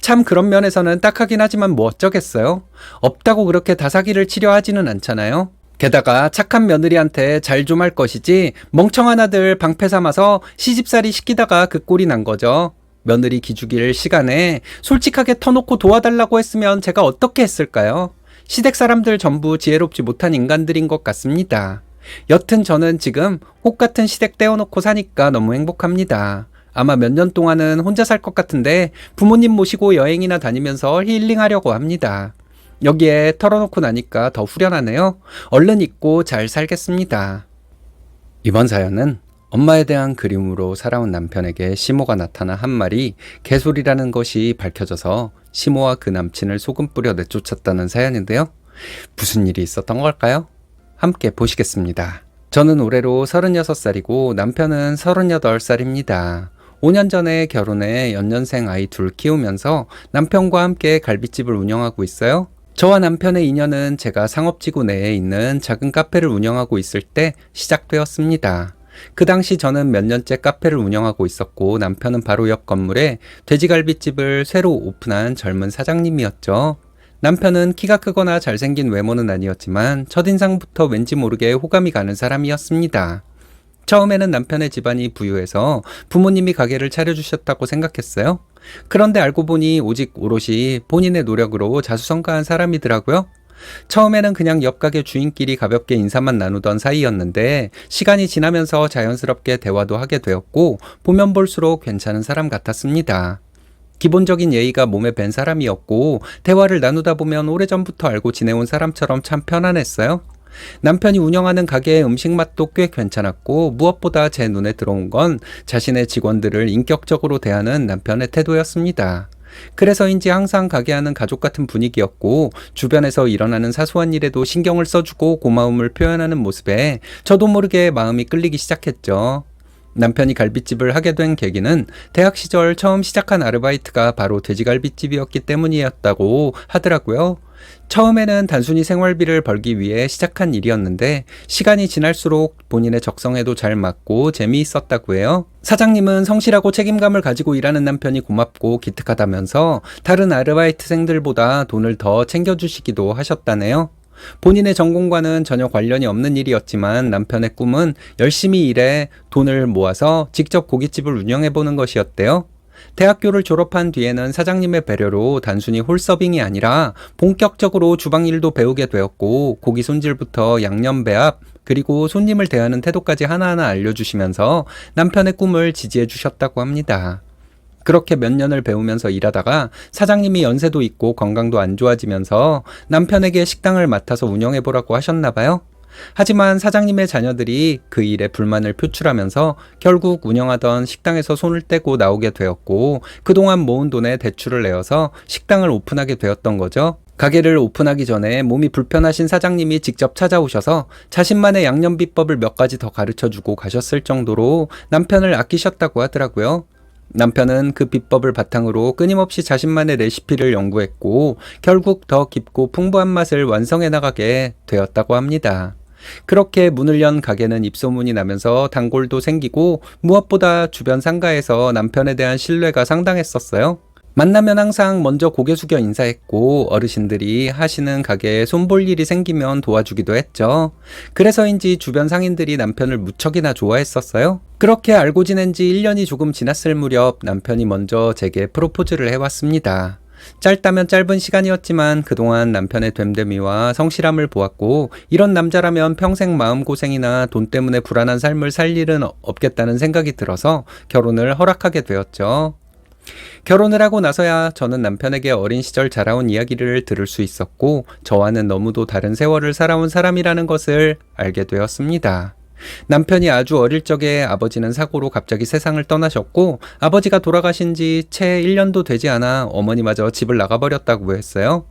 Speaker 1: 참 그런 면에서는 딱하긴 하지만 뭐 어쩌겠어요. 없다고 그렇게 다 사기를 치려 하지는 않잖아요. 게다가 착한 며느리한테 잘 좀 할 것이지 멍청한 아들 방패 삼아서 시집살이 시키다가 그 꼴이 난 거죠. 며느리 기죽일 시간에 솔직하게 터놓고 도와달라고 했으면 제가 어떻게 했을까요? 시댁 사람들 전부 지혜롭지 못한 인간들인 것 같습니다. 여튼 저는 지금 혹 같은 시댁 떼어놓고 사니까 너무 행복합니다. 아마 몇 년 동안은 혼자 살 것 같은데 부모님 모시고 여행이나 다니면서 힐링하려고 합니다. 여기에 털어놓고 나니까 더 후련하네요. 얼른 잊고 잘 살겠습니다. 이번 사연은 엄마에 대한 그리움으로 살아온 남편에게 시모가 나타나 한 말이 개소리라는 것이 밝혀져서 시모와 그 남친을 소금 뿌려 내쫓았다는 사연인데요. 무슨 일이 있었던 걸까요? 함께 보시겠습니다. 저는 올해로 36살이고 남편은 38살입니다. 5년 전에 결혼해 연년생 아이 둘 키우면서 남편과 함께 갈비집을 운영하고 있어요. 저와 남편의 인연은 제가 상업지구 내에 있는 작은 카페를 운영하고 있을 때 시작되었습니다. 그 당시 저는 몇 년째 카페를 운영하고 있었고 남편은 바로 옆 건물에 돼지갈비집을 새로 오픈한 젊은 사장님이었죠. 남편은 키가 크거나 잘생긴 외모는 아니었지만 첫인상부터 왠지 모르게 호감이 가는 사람이었습니다. 처음에는 남편의 집안이 부유해서 부모님이 가게를 차려주셨다고 생각했어요. 그런데 알고 보니 오직 오롯이 본인의 노력으로 자수성가한 사람이더라고요. 처음에는 그냥 옆 가게 주인끼리 가볍게 인사만 나누던 사이였는데 시간이 지나면서 자연스럽게 대화도 하게 되었고 보면 볼수록 괜찮은 사람 같았습니다. 기본적인 예의가 몸에 밴 사람이었고 대화를 나누다 보면 오래전부터 알고 지내온 사람처럼 참 편안했어요. 남편이 운영하는 가게의 음식 맛도 꽤 괜찮았고 무엇보다 제 눈에 들어온 건 자신의 직원들을 인격적으로 대하는 남편의 태도였습니다. 그래서인지 항상 가게 안은 가족 같은 분위기였고 주변에서 일어나는 사소한 일에도 신경을 써주고 고마움을 표현하는 모습에 저도 모르게 마음이 끌리기 시작했죠. 남편이 갈비집을 하게 된 계기는 대학 시절 처음 시작한 아르바이트가 바로 돼지갈비집이었기 때문이었다고 하더라고요. 처음에는 단순히 생활비를 벌기 위해 시작한 일이었는데 시간이 지날수록 본인의 적성에도 잘 맞고 재미있었다고 해요. 사장님은 성실하고 책임감을 가지고 일하는 남편이 고맙고 기특하다면서 다른 아르바이트생들보다 돈을 더 챙겨주시기도 하셨다네요. 본인의 전공과는 전혀 관련이 없는 일이었지만 남편의 꿈은 열심히 일해 돈을 모아서 직접 고깃집을 운영해보는 것이었대요. 대학교를 졸업한 뒤에는 사장님의 배려로 단순히 홀서빙이 아니라 본격적으로 주방 일도 배우게 되었고 고기 손질부터 양념 배합 그리고 손님을 대하는 태도까지 하나하나 알려주시면서 남편의 꿈을 지지해 주셨다고 합니다. 그렇게 몇 년을 배우면서 일하다가 사장님이 연세도 있고 건강도 안 좋아지면서 남편에게 식당을 맡아서 운영해보라고 하셨나봐요. 하지만 사장님의 자녀들이 그 일에 불만을 표출하면서 결국 운영하던 식당에서 손을 떼고 나오게 되었고 그동안 모은 돈에 대출을 내어서 식당을 오픈하게 되었던 거죠. 가게를 오픈하기 전에 몸이 불편하신 사장님이 직접 찾아오셔서 자신만의 양념 비법을 몇 가지 더 가르쳐주고 가셨을 정도로 남편을 아끼셨다고 하더라고요. 남편은 그 비법을 바탕으로 끊임없이 자신만의 레시피를 연구했고 결국 더 깊고 풍부한 맛을 완성해 나가게 되었다고 합니다. 그렇게 문을 연 가게는 입소문이 나면서 단골도 생기고 무엇보다 주변 상가에서 남편에 대한 신뢰가 상당했었어요. 만나면 항상 먼저 고개 숙여 인사했고 어르신들이 하시는 가게에 손볼 일이 생기면 도와주기도 했죠. 그래서인지 주변 상인들이 남편을 무척이나 좋아했었어요. 그렇게 알고 지낸 지 1년이 조금 지났을 무렵 남편이 먼저 제게 프로포즈를 해왔습니다. 짧다면 짧은 시간이었지만 그동안 남편의 됨됨이와 성실함을 보았고 이런 남자라면 평생 마음고생이나 돈 때문에 불안한 삶을 살 일은 없겠다는 생각이 들어서 결혼을 허락하게 되었죠. 결혼을 하고 나서야 저는 남편에게 어린 시절 자라온 이야기를 들을 수 있었고 저와는 너무도 다른 세월을 살아온 사람이라는 것을 알게 되었습니다. 남편이 아주 어릴 적에 아버지는 사고로 갑자기 세상을 떠나셨고 아버지가 돌아가신 지 채 1년도 되지 않아 어머니마저 집을 나가버렸다고 했어요.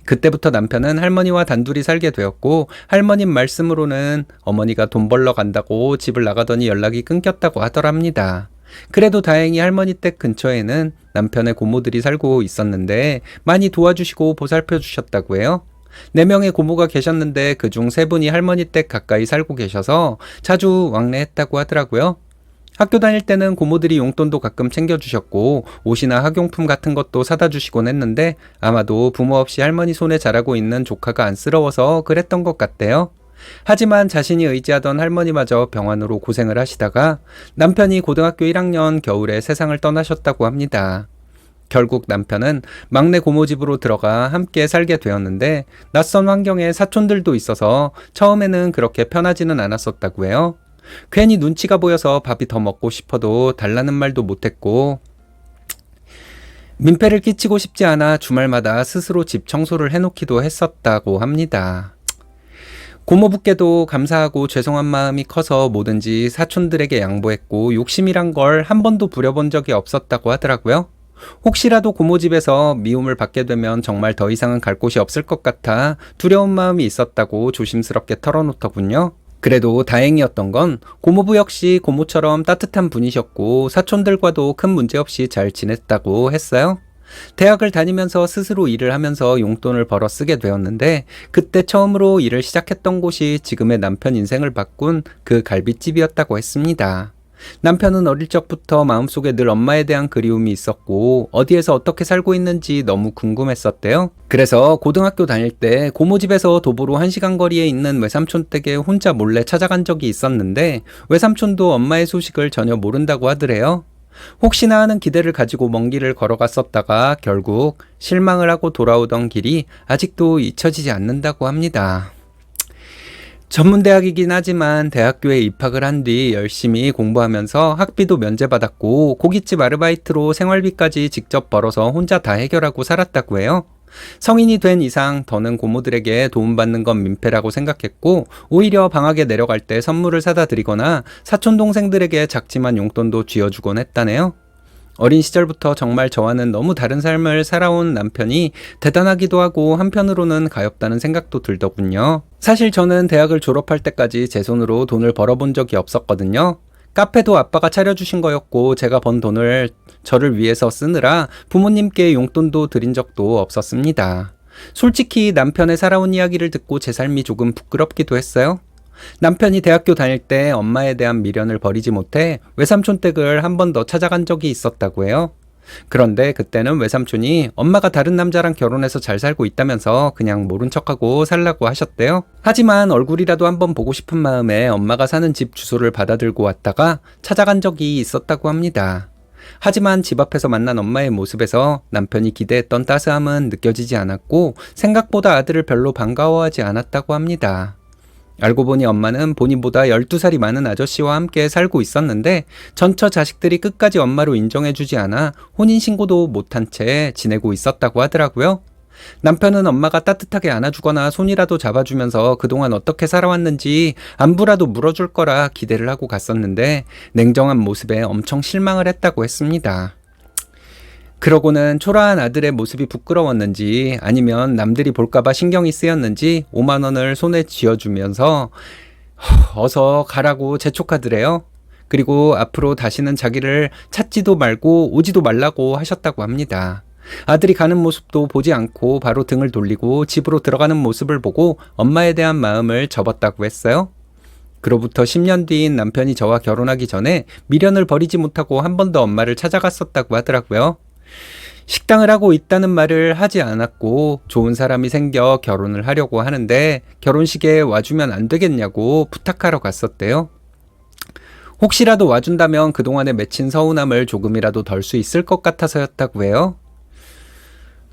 Speaker 1: 그때부터 남편은 할머니와 단둘이 살게 되었고 할머님 말씀으로는 어머니가 돈 벌러 간다고 집을 나가더니 연락이 끊겼다고 하더랍니다. 그래도 다행히 할머니 댁 근처에는 남편의 고모들이 살고 있었는데 많이 도와주시고 보살펴 주셨다고 해요. 4명의 고모가 계셨는데 그중 3분이 할머니 댁 가까이 살고 계셔서 자주 왕래했다고 하더라고요. 학교 다닐 때는 고모들이 용돈도 가끔 챙겨주셨고 옷이나 학용품 같은 것도 사다 주시곤 했는데 아마도 부모 없이 할머니 손에 자라고 있는 조카가 안쓰러워서 그랬던 것 같대요. 하지만 자신이 의지하던 할머니마저 병환으로 고생을 하시다가 남편이 고등학교 1학년 겨울에 세상을 떠나셨다고 합니다. 결국 남편은 막내 고모 집으로 들어가 함께 살게 되었는데 낯선 환경에 사촌들도 있어서 처음에는 그렇게 편하지는 않았었다고 해요. 괜히 눈치가 보여서 밥이 더 먹고 싶어도 달라는 말도 못했고 민폐를 끼치고 싶지 않아 주말마다 스스로 집 청소를 해놓기도 했었다고 합니다. 고모부께도 감사하고 죄송한 마음이 커서 뭐든지 사촌들에게 양보했고 욕심이란 걸 한 번도 부려본 적이 없었다고 하더라고요. 혹시라도 고모 집에서 미움을 받게 되면 정말 더 이상은 갈 곳이 없을 것 같아 두려운 마음이 있었다고 조심스럽게 털어놓더군요. 그래도 다행이었던 건 고모부 역시 고모처럼 따뜻한 분이셨고 사촌들과도 큰 문제 없이 잘 지냈다고 했어요. 대학을 다니면서 스스로 일을 하면서 용돈을 벌어 쓰게 되었는데 그때 처음으로 일을 시작했던 곳이 지금의 남편 인생을 바꾼 그 갈비집이었다고 했습니다. 남편은 어릴 적부터 마음속에 늘 엄마에 대한 그리움이 있었고 어디에서 어떻게 살고 있는지 너무 궁금했었대요. 그래서 고등학교 다닐 때 고모집에서 도보로 1시간 거리에 있는 외삼촌 댁에 혼자 몰래 찾아간 적이 있었는데 외삼촌도 엄마의 소식을 전혀 모른다고 하더래요. 혹시나 하는 기대를 가지고 먼 길을 걸어갔었다가 결국 실망을 하고 돌아오던 길이 아직도 잊혀지지 않는다고 합니다. 전문대학이긴 하지만 대학교에 입학을 한 뒤 열심히 공부하면서 학비도 면제받았고 고깃집 아르바이트로 생활비까지 직접 벌어서 혼자 다 해결하고 살았다고 해요. 성인이 된 이상 더는 고모들에게 도움받는 건 민폐라고 생각했고 오히려 방학에 내려갈 때 선물을 사다 드리거나 사촌 동생들에게 작지만 용돈도 쥐어주곤 했다네요. 어린 시절부터 정말 저와는 너무 다른 삶을 살아온 남편이 대단하기도 하고 한편으로는 가엽다는 생각도 들더군요. 사실 저는 대학을 졸업할 때까지 제 손으로 돈을 벌어본 적이 없었거든요. 카페도 아빠가 차려주신 거였고 제가 번 돈을 저를 위해서 쓰느라 부모님께 용돈도 드린 적도 없었습니다. 솔직히 남편의 살아온 이야기를 듣고 제 삶이 조금 부끄럽기도 했어요. 남편이 대학교 다닐 때 엄마에 대한 미련을 버리지 못해 외삼촌 댁을 한 번 더 찾아간 적이 있었다고 해요. 그런데 그때는 외삼촌이 엄마가 다른 남자랑 결혼해서 잘 살고 있다면서 그냥 모른 척하고 살라고 하셨대요. 하지만 얼굴이라도 한번 보고 싶은 마음에 엄마가 사는 집 주소를 받아들고 왔다가 찾아간 적이 있었다고 합니다. 하지만 집 앞에서 만난 엄마의 모습에서 남편이 기대했던 따스함은 느껴지지 않았고 생각보다 아들을 별로 반가워하지 않았다고 합니다. 알고 보니 엄마는 본인보다 12살이 많은 아저씨와 함께 살고 있었는데 전처 자식들이 끝까지 엄마로 인정해주지 않아 혼인신고도 못한 채 지내고 있었다고 하더라고요. 남편은 엄마가 따뜻하게 안아주거나 손이라도 잡아주면서 그동안 어떻게 살아왔는지 안부라도 물어줄 거라 기대를 하고 갔었는데 냉정한 모습에 엄청 실망을 했다고 했습니다. 그러고는 초라한 아들의 모습이 부끄러웠는지 아니면 남들이 볼까봐 신경이 쓰였는지 5만 원을 손에 쥐어주면서 어서 가라고 재촉하더래요. 그리고 앞으로 다시는 자기를 찾지도 말고 오지도 말라고 하셨다고 합니다. 아들이 가는 모습도 보지 않고 바로 등을 돌리고 집으로 들어가는 모습을 보고 엄마에 대한 마음을 접었다고 했어요. 그로부터 10년 뒤인 남편이 저와 결혼하기 전에 미련을 버리지 못하고 한 번 더 엄마를 찾아갔었다고 하더라고요. 식당을 하고 있다는 말을 하지 않았고 좋은 사람이 생겨 결혼을 하려고 하는데 결혼식에 와주면 안 되겠냐고 부탁하러 갔었대요. 혹시라도 와준다면 그동안에 맺힌 서운함을 조금이라도 덜 수 있을 것 같아서였다고 해요.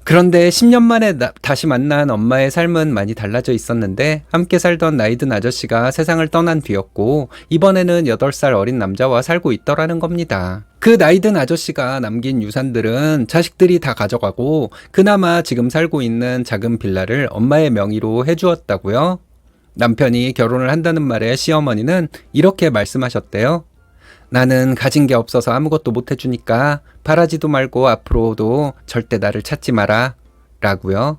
Speaker 1: 그런데 10년 만에 다시 만난 엄마의 삶은 많이 달라져 있었는데 함께 살던 나이든 아저씨가 세상을 떠난 뒤였고 이번에는 8살 어린 남자와 살고 있더라는 겁니다. 그 나이든 아저씨가 남긴 유산들은 자식들이 다 가져가고 그나마 지금 살고 있는 작은 빌라를 엄마의 명의로 해주었다고요. 남편이 결혼을 한다는 말에 시어머니는 이렇게 말씀하셨대요. 나는 가진 게 없어서 아무것도 못 해주니까 바라지도 말고 앞으로도 절대 나를 찾지 마라 라고요.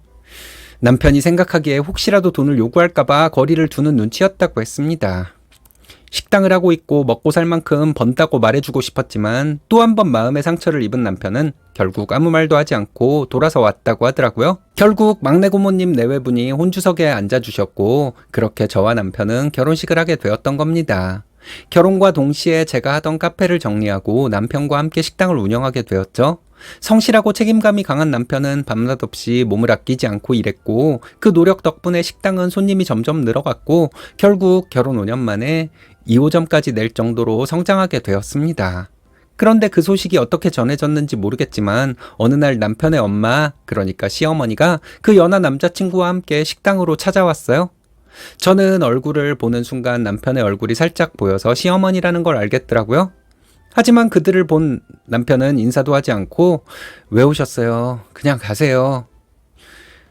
Speaker 1: 남편이 생각하기에 혹시라도 돈을 요구할까봐 거리를 두는 눈치였다고 했습니다. 식당을 하고 있고 먹고 살 만큼 번다고 말해주고 싶었지만 또 한 번 마음의 상처를 입은 남편은 결국 아무 말도 하지 않고 돌아서 왔다고 하더라고요. 결국 막내 고모님 내외분이 혼주석에 앉아주셨고 그렇게 저와 남편은 결혼식을 하게 되었던 겁니다. 결혼과 동시에 제가 하던 카페를 정리하고 남편과 함께 식당을 운영하게 되었죠. 성실하고 책임감이 강한 남편은 밤낮 없이 몸을 아끼지 않고 일했고 그 노력 덕분에 식당은 손님이 점점 늘어갔고 결국 결혼 5년 만에 2호점까지 낼 정도로 성장하게 되었습니다. 그런데 그 소식이 어떻게 전해졌는지 모르겠지만 어느 날 남편의 엄마, 그러니까 시어머니가 그 연하 남자친구와 함께 식당으로 찾아왔어요. 저는 얼굴을 보는 순간 남편의 얼굴이 살짝 보여서 시어머니라는 걸 알겠더라고요. 하지만 그들을 본 남편은 인사도 하지 않고 왜 오셨어요? 그냥 가세요.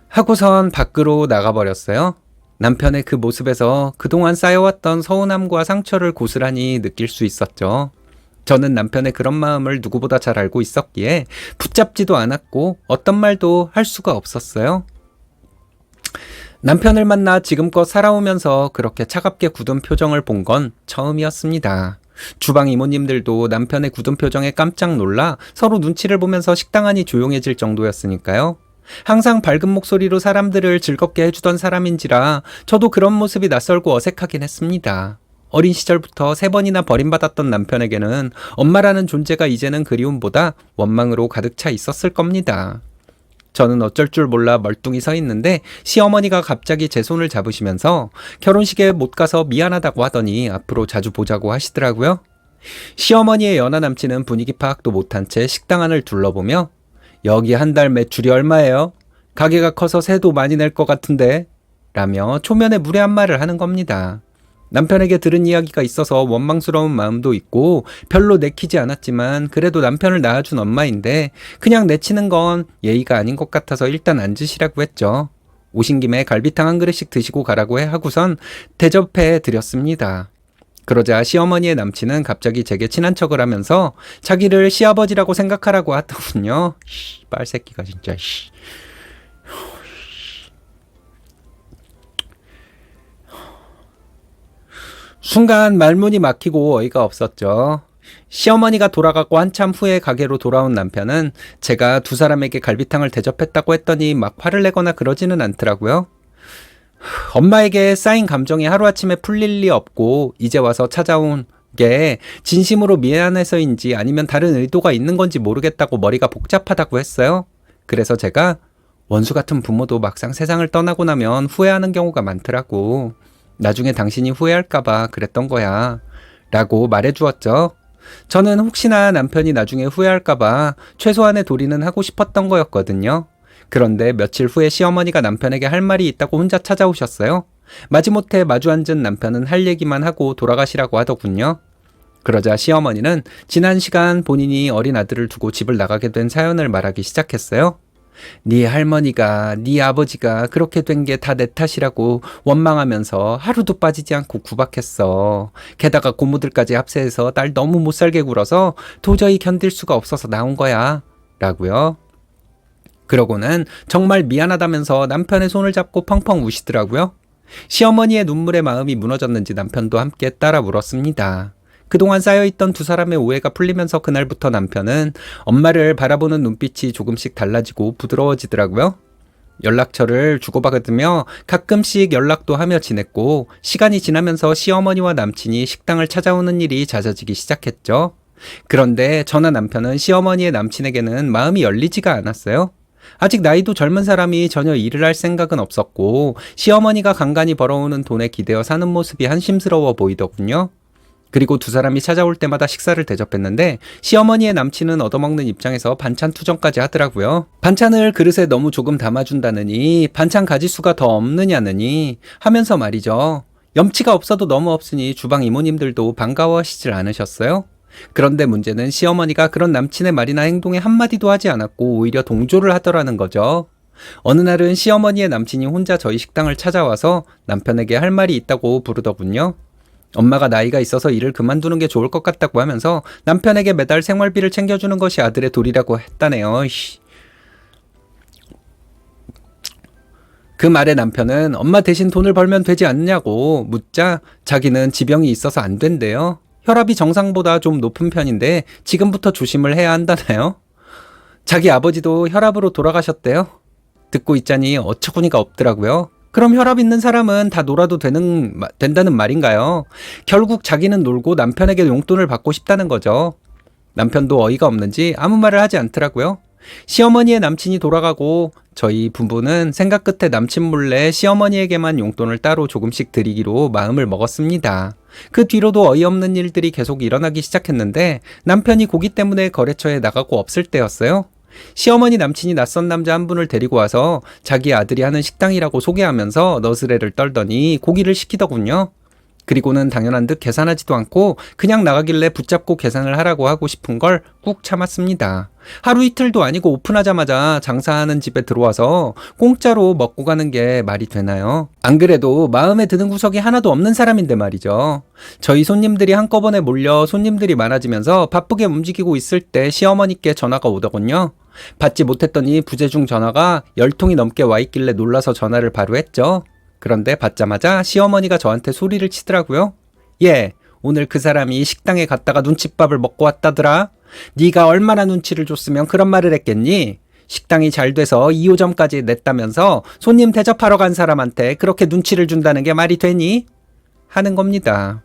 Speaker 1: 하고선 밖으로 나가버렸어요. 남편의 그 모습에서 그동안 쌓여왔던 서운함과 상처를 고스란히 느낄 수 있었죠. 저는 남편의 그런 마음을 누구보다 잘 알고 있었기에 붙잡지도 않았고 어떤 말도 할 수가 없었어요. 남편을 만나 지금껏 살아오면서 그렇게 차갑게 굳은 표정을 본 건 처음이었습니다. 주방 이모님들도 남편의 굳은 표정에 깜짝 놀라 서로 눈치를 보면서 식당 안이 조용해질 정도였으니까요. 항상 밝은 목소리로 사람들을 즐겁게 해주던 사람인지라 저도 그런 모습이 낯설고 어색하긴 했습니다. 어린 시절부터 3번이나 버림받았던 남편에게는 엄마라는 존재가 이제는 그리움보다 원망으로 가득 차 있었을 겁니다. 저는 어쩔 줄 몰라 멀뚱히 서 있는데 시어머니가 갑자기 제 손을 잡으시면서 결혼식에 못 가서 미안하다고 하더니 앞으로 자주 보자고 하시더라고요. 시어머니의 연하 남친은 분위기 파악도 못한 채 식당 안을 둘러보며 여기 한 달 매출이 얼마예요? 가게가 커서 세도 많이 낼 것 같은데? 라며 초면에 무례한 말을 하는 겁니다. 남편에게 들은 이야기가 있어서 원망스러운 마음도 있고 별로 내키지 않았지만 그래도 남편을 낳아준 엄마인데 그냥 내치는 건 예의가 아닌 것 같아서 일단 앉으시라고 했죠. 오신 김에 갈비탕 한 그릇씩 드시고 가라고 하고선 대접해 드렸습니다. 그러자 시어머니의 남친은 갑자기 제게 친한 척을 하면서 자기를 시아버지라고 생각하라고 하더군요. 빨새끼가 진짜. 순간 말문이 막히고 어이가 없었죠. 시어머니가 돌아가고 한참 후에 가게로 돌아온 남편은 제가 두 사람에게 갈비탕을 대접했다고 했더니 막 화를 내거나 그러지는 않더라고요. 엄마에게 쌓인 감정이 하루아침에 풀릴 리 없고 이제 와서 찾아온 게 진심으로 미안해서인지 아니면 다른 의도가 있는 건지 모르겠다고 머리가 복잡하다고 했어요. 그래서 제가 원수 같은 부모도 막상 세상을 떠나고 나면 후회하는 경우가 많더라고. 나중에 당신이 후회할까봐 그랬던 거야. 라고 말해주었죠. 저는 혹시나 남편이 나중에 후회할까봐 최소한의 도리는 하고 싶었던 거였거든요. 그런데 며칠 후에 시어머니가 남편에게 할 말이 있다고 혼자 찾아오셨어요. 마지못해 마주 앉은 남편은 할 얘기만 하고 돌아가시라고 하더군요. 그러자 시어머니는 지난 시간 본인이 어린 아들을 두고 집을 나가게 된 사연을 말하기 시작했어요. 네 할머니가 네 아버지가 그렇게 된 게 다 내 탓이라고 원망하면서 하루도 빠지지 않고 구박했어. 게다가 고모들까지 합세해서 날 너무 못살게 굴어서 도저히 견딜 수가 없어서 나온 거야. 라고요. 그러고는 정말 미안하다면서 남편의 손을 잡고 펑펑 우시더라고요. 시어머니의 눈물에 마음이 무너졌는지 남편도 함께 따라 울었습니다. 그동안 쌓여있던 두 사람의 오해가 풀리면서 그날부터 남편은 엄마를 바라보는 눈빛이 조금씩 달라지고 부드러워지더라고요. 연락처를 주고받으며 가끔씩 연락도 하며 지냈고 시간이 지나면서 시어머니와 남친이 식당을 찾아오는 일이 잦아지기 시작했죠. 그런데 저나 남편은 시어머니의 남친에게는 마음이 열리지가 않았어요. 아직 나이도 젊은 사람이 전혀 일을 할 생각은 없었고 시어머니가 간간히 벌어오는 돈에 기대어 사는 모습이 한심스러워 보이더군요. 그리고 두 사람이 찾아올 때마다 식사를 대접했는데 시어머니의 남친은 얻어먹는 입장에서 반찬 투정까지 하더라고요. 반찬을 그릇에 너무 조금 담아준다느니 반찬 가지수가 더 없느냐느니 하면서 말이죠. 염치가 없어도 너무 없으니 주방 이모님들도 반가워하시질 않으셨어요? 그런데 문제는 시어머니가 그런 남친의 말이나 행동에 한마디도 하지 않았고 오히려 동조를 하더라는 거죠. 어느 날은 시어머니의 남친이 혼자 저희 식당을 찾아와서 남편에게 할 말이 있다고 부르더군요. 엄마가 나이가 있어서 일을 그만두는 게 좋을 것 같다고 하면서 남편에게 매달 생활비를 챙겨주는 것이 아들의 도리라고 했다네요. 그 말에 남편은 엄마 대신 돈을 벌면 되지 않냐고 묻자 자기는 지병이 있어서 안 된대요. 혈압이 정상보다 좀 높은 편인데 지금부터 조심을 해야 한다나요? 자기 아버지도 혈압으로 돌아가셨대요. 듣고 있자니 어처구니가 없더라고요. 그럼 혈압 있는 사람은 다 놀아도 된다는 말인가요? 결국 자기는 놀고 남편에게 용돈을 받고 싶다는 거죠. 남편도 어이가 없는지 아무 말을 하지 않더라고요. 시어머니의 남친이 돌아가고 저희 부부는 생각 끝에 남친 몰래 시어머니에게만 용돈을 따로 조금씩 드리기로 마음을 먹었습니다. 그 뒤로도 어이없는 일들이 계속 일어나기 시작했는데 남편이 고기 때문에 거래처에 나가고 없을 때였어요. 시어머니 남친이 낯선 남자 한 분을 데리고 와서 자기 아들이 하는 식당이라고 소개하면서 너스레를 떨더니 고기를 시키더군요. 그리고는 당연한 듯 계산하지도 않고 그냥 나가길래 붙잡고 계산을 하라고 하고 싶은 걸 꾹 참았습니다. 하루 이틀도 아니고 오픈하자마자 장사하는 집에 들어와서 공짜로 먹고 가는 게 말이 되나요? 안 그래도 마음에 드는 구석이 하나도 없는 사람인데 말이죠. 저희 손님들이 한꺼번에 몰려 손님들이 많아지면서 바쁘게 움직이고 있을 때 시어머니께 전화가 오더군요. 받지 못했더니 부재중 전화가 10통이 넘게 와 있길래 놀라서 전화를 바로 했죠. 그런데 받자마자 시어머니가 저한테 소리를 치더라고요. 얘, 오늘 그 사람이 식당에 갔다가 눈칫밥을 먹고 왔다더라. 네가 얼마나 눈치를 줬으면 그런 말을 했겠니? 식당이 잘 돼서 2호점까지 냈다면서 손님 대접하러 간 사람한테 그렇게 눈치를 준다는 게 말이 되니? 하는 겁니다.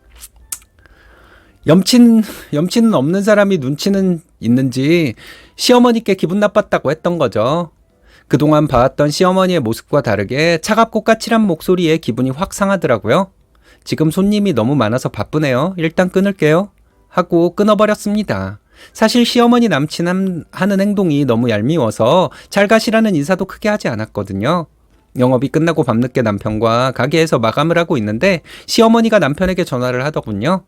Speaker 1: 염치는 없는 사람이 눈치는 있는지 시어머니께 기분 나빴다고 했던 거죠. 그동안 봐왔던 시어머니의 모습과 다르게 차갑고 까칠한 목소리에 기분이 확 상하더라고요. 지금 손님이 너무 많아서 바쁘네요. 일단 끊을게요. 하고 끊어버렸습니다. 사실 시어머니 남친 하는 행동이 너무 얄미워서 잘 가시라는 인사도 크게 하지 않았거든요. 영업이 끝나고 밤늦게 남편과 가게에서 마감을 하고 있는데 시어머니가 남편에게 전화를 하더군요.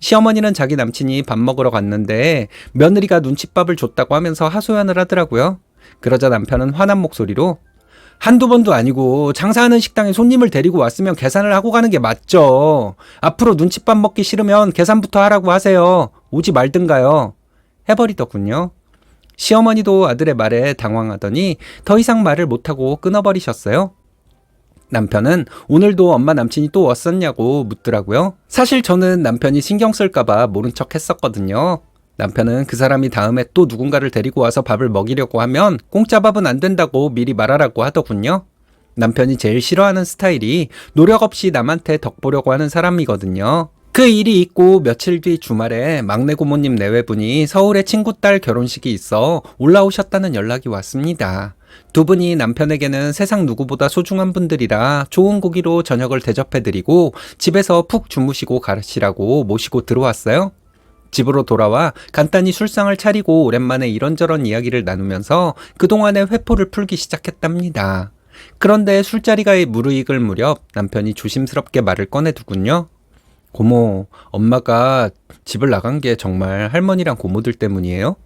Speaker 1: 시어머니는 자기 남친이 밥 먹으러 갔는데 며느리가 눈칫밥을 줬다고 하면서 하소연을 하더라고요. 그러자 남편은 화난 목소리로 한두 번도 아니고 장사하는 식당에 손님을 데리고 왔으면 계산을 하고 가는 게 맞죠. 앞으로 눈칫밥 먹기 싫으면 계산부터 하라고 하세요. 오지 말든가요. 해버리더군요. 시어머니도 아들의 말에 당황하더니 더 이상 말을 못하고 끊어버리셨어요. 남편은 오늘도 엄마 남친이 또 왔었냐고 묻더라고요. 사실 저는 남편이 신경 쓸까봐 모른 척 했었거든요. 남편은 그 사람이 다음에 또 누군가를 데리고 와서 밥을 먹이려고 하면 공짜 밥은 안 된다고 미리 말하라고 하더군요. 남편이 제일 싫어하는 스타일이 노력 없이 남한테 덕 보려고 하는 사람이거든요. 그 일이 있고 며칠 뒤 주말에 막내 고모님 내외분이 서울에 친구 딸 결혼식이 있어 올라오셨다는 연락이 왔습니다. 두 분이 남편에게는 세상 누구보다 소중한 분들이라 좋은 고기로 저녁을 대접해드리고 집에서 푹 주무시고 가시라고 모시고 들어왔어요. 집으로 돌아와 간단히 술상을 차리고 오랜만에 이런저런 이야기를 나누면서 그동안의 회포를 풀기 시작했답니다. 그런데 술자리가 무르익을 무렵 남편이 조심스럽게 말을 꺼내두군요. 고모, 엄마가 집을 나간 게 정말 할머니랑 고모들 때문이에요?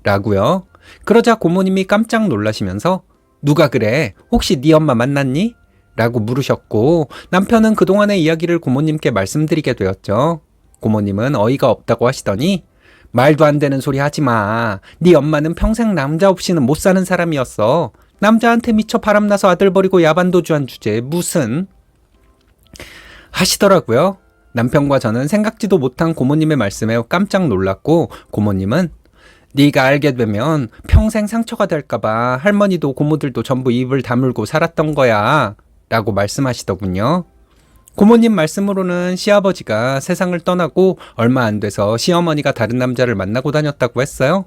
Speaker 1: 라고요. 그러자 고모님이 깜짝 놀라시면서 누가 그래? 혹시 네 엄마 만났니? 라고 물으셨고 남편은 그동안의 이야기를 고모님께 말씀드리게 되었죠. 고모님은 어이가 없다고 하시더니 말도 안 되는 소리 하지 마. 네 엄마는 평생 남자 없이는 못 사는 사람이었어. 남자한테 미쳐 바람나서 아들 버리고 야반도주한 주제에 무슨 하시더라고요. 남편과 저는 생각지도 못한 고모님의 말씀에 깜짝 놀랐고 고모님은 네가 알게 되면 평생 상처가 될까봐 할머니도 고모들도 전부 입을 다물고 살았던 거야 라고 말씀하시더군요. 고모님 말씀으로는 시아버지가 세상을 떠나고 얼마 안 돼서 시어머니가 다른 남자를 만나고 다녔다고 했어요.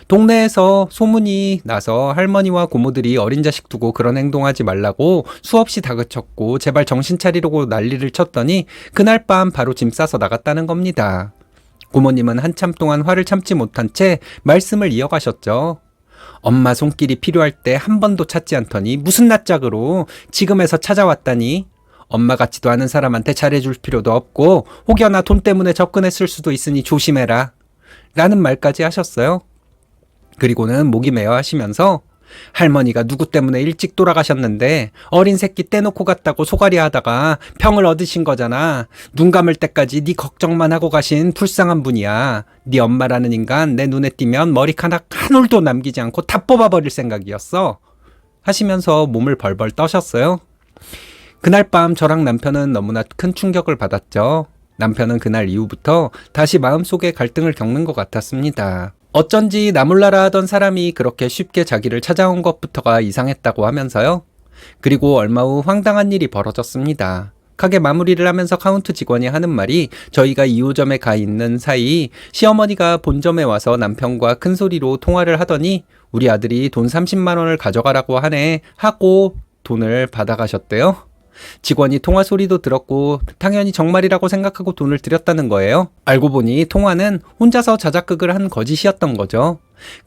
Speaker 1: 동네에서 소문이 나서 할머니와 고모들이 어린 자식 두고 그런 행동하지 말라고 수없이 다그쳤고 제발 정신 차리려고 난리를 쳤더니 그날 밤 바로 짐 싸서 나갔다는 겁니다. 고모님은 한참 동안 화를 참지 못한 채 말씀을 이어가셨죠. 엄마 손길이 필요할 때 한 번도 찾지 않더니 무슨 낯짝으로 지금에서 찾아왔다니. 엄마 같지도 않은 사람한테 잘해줄 필요도 없고 혹여나 돈 때문에 접근했을 수도 있으니 조심해라 라는 말까지 하셨어요. 그리고는 목이 메어 하시면서 할머니가 누구 때문에 일찍 돌아가셨는데 어린 새끼 떼놓고 갔다고 소갈이 하다가 평을 얻으신 거잖아. 눈 감을 때까지 네 걱정만 하고 가신 불쌍한 분이야. 네 엄마라는 인간 내 눈에 띄면 머리카락 한 올도 남기지 않고 다 뽑아버릴 생각이었어. 하시면서 몸을 벌벌 떠셨어요. 그날 밤 저랑 남편은 너무나 큰 충격을 받았죠. 남편은 그날 이후부터 다시 마음속에 갈등을 겪는 것 같았습니다. 어쩐지 나몰라라 하던 사람이 그렇게 쉽게 자기를 찾아온 것부터가 이상했다고 하면서요. 그리고 얼마 후 황당한 일이 벌어졌습니다. 가게 마무리를 하면서 카운트 직원이 하는 말이 저희가 2호점에 가 있는 사이 시어머니가 본점에 와서 남편과 큰 소리로 통화를 하더니 우리 아들이 돈 30만 원을 가져가라고 하네 하고 돈을 받아가셨대요. 직원이 통화 소리도 들었고 당연히 정말이라고 생각하고 돈을 드렸다는 거예요. 알고 보니 통화는 혼자서 자작극을 한 거짓이었던 거죠.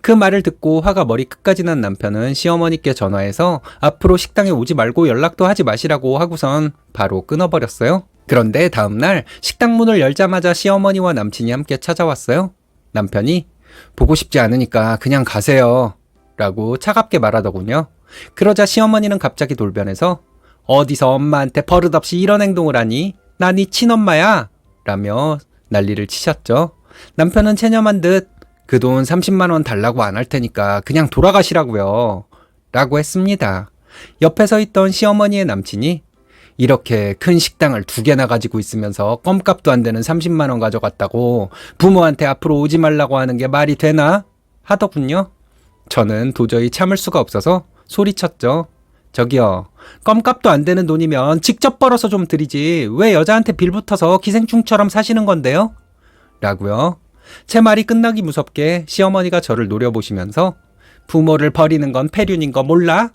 Speaker 1: 그 말을 듣고 화가 머리 끝까지 난 남편은 시어머니께 전화해서 앞으로 식당에 오지 말고 연락도 하지 마시라고 하고선 바로 끊어버렸어요. 그런데 다음날 식당 문을 열자마자 시어머니와 남친이 함께 찾아왔어요. 남편이 보고 싶지 않으니까 그냥 가세요 라고 차갑게 말하더군요. 그러자 시어머니는 갑자기 돌변해서 어디서 엄마한테 버릇없이 이런 행동을 하니? 나 네 친엄마야! 라며 난리를 치셨죠. 남편은 체념한 듯 그 돈 30만 원 달라고 안 할 테니까 그냥 돌아가시라고요 라고 했습니다. 옆에 서 있던 시어머니의 남친이 이렇게 큰 식당을 2개나 가지고 있으면서 껌값도 안 되는 30만 원 가져갔다고 부모한테 앞으로 오지 말라고 하는 게 말이 되나? 하더군요. 저는 도저히 참을 수가 없어서 소리쳤죠. 저기요, 껌값도 안 되는 돈이면 직접 벌어서 좀 드리지 왜 여자한테 빌붙어서 기생충처럼 사시는 건데요? 라고요. 제 말이 끝나기 무섭게 시어머니가 저를 노려보시면서 부모를 버리는 건 폐륜인 거 몰라?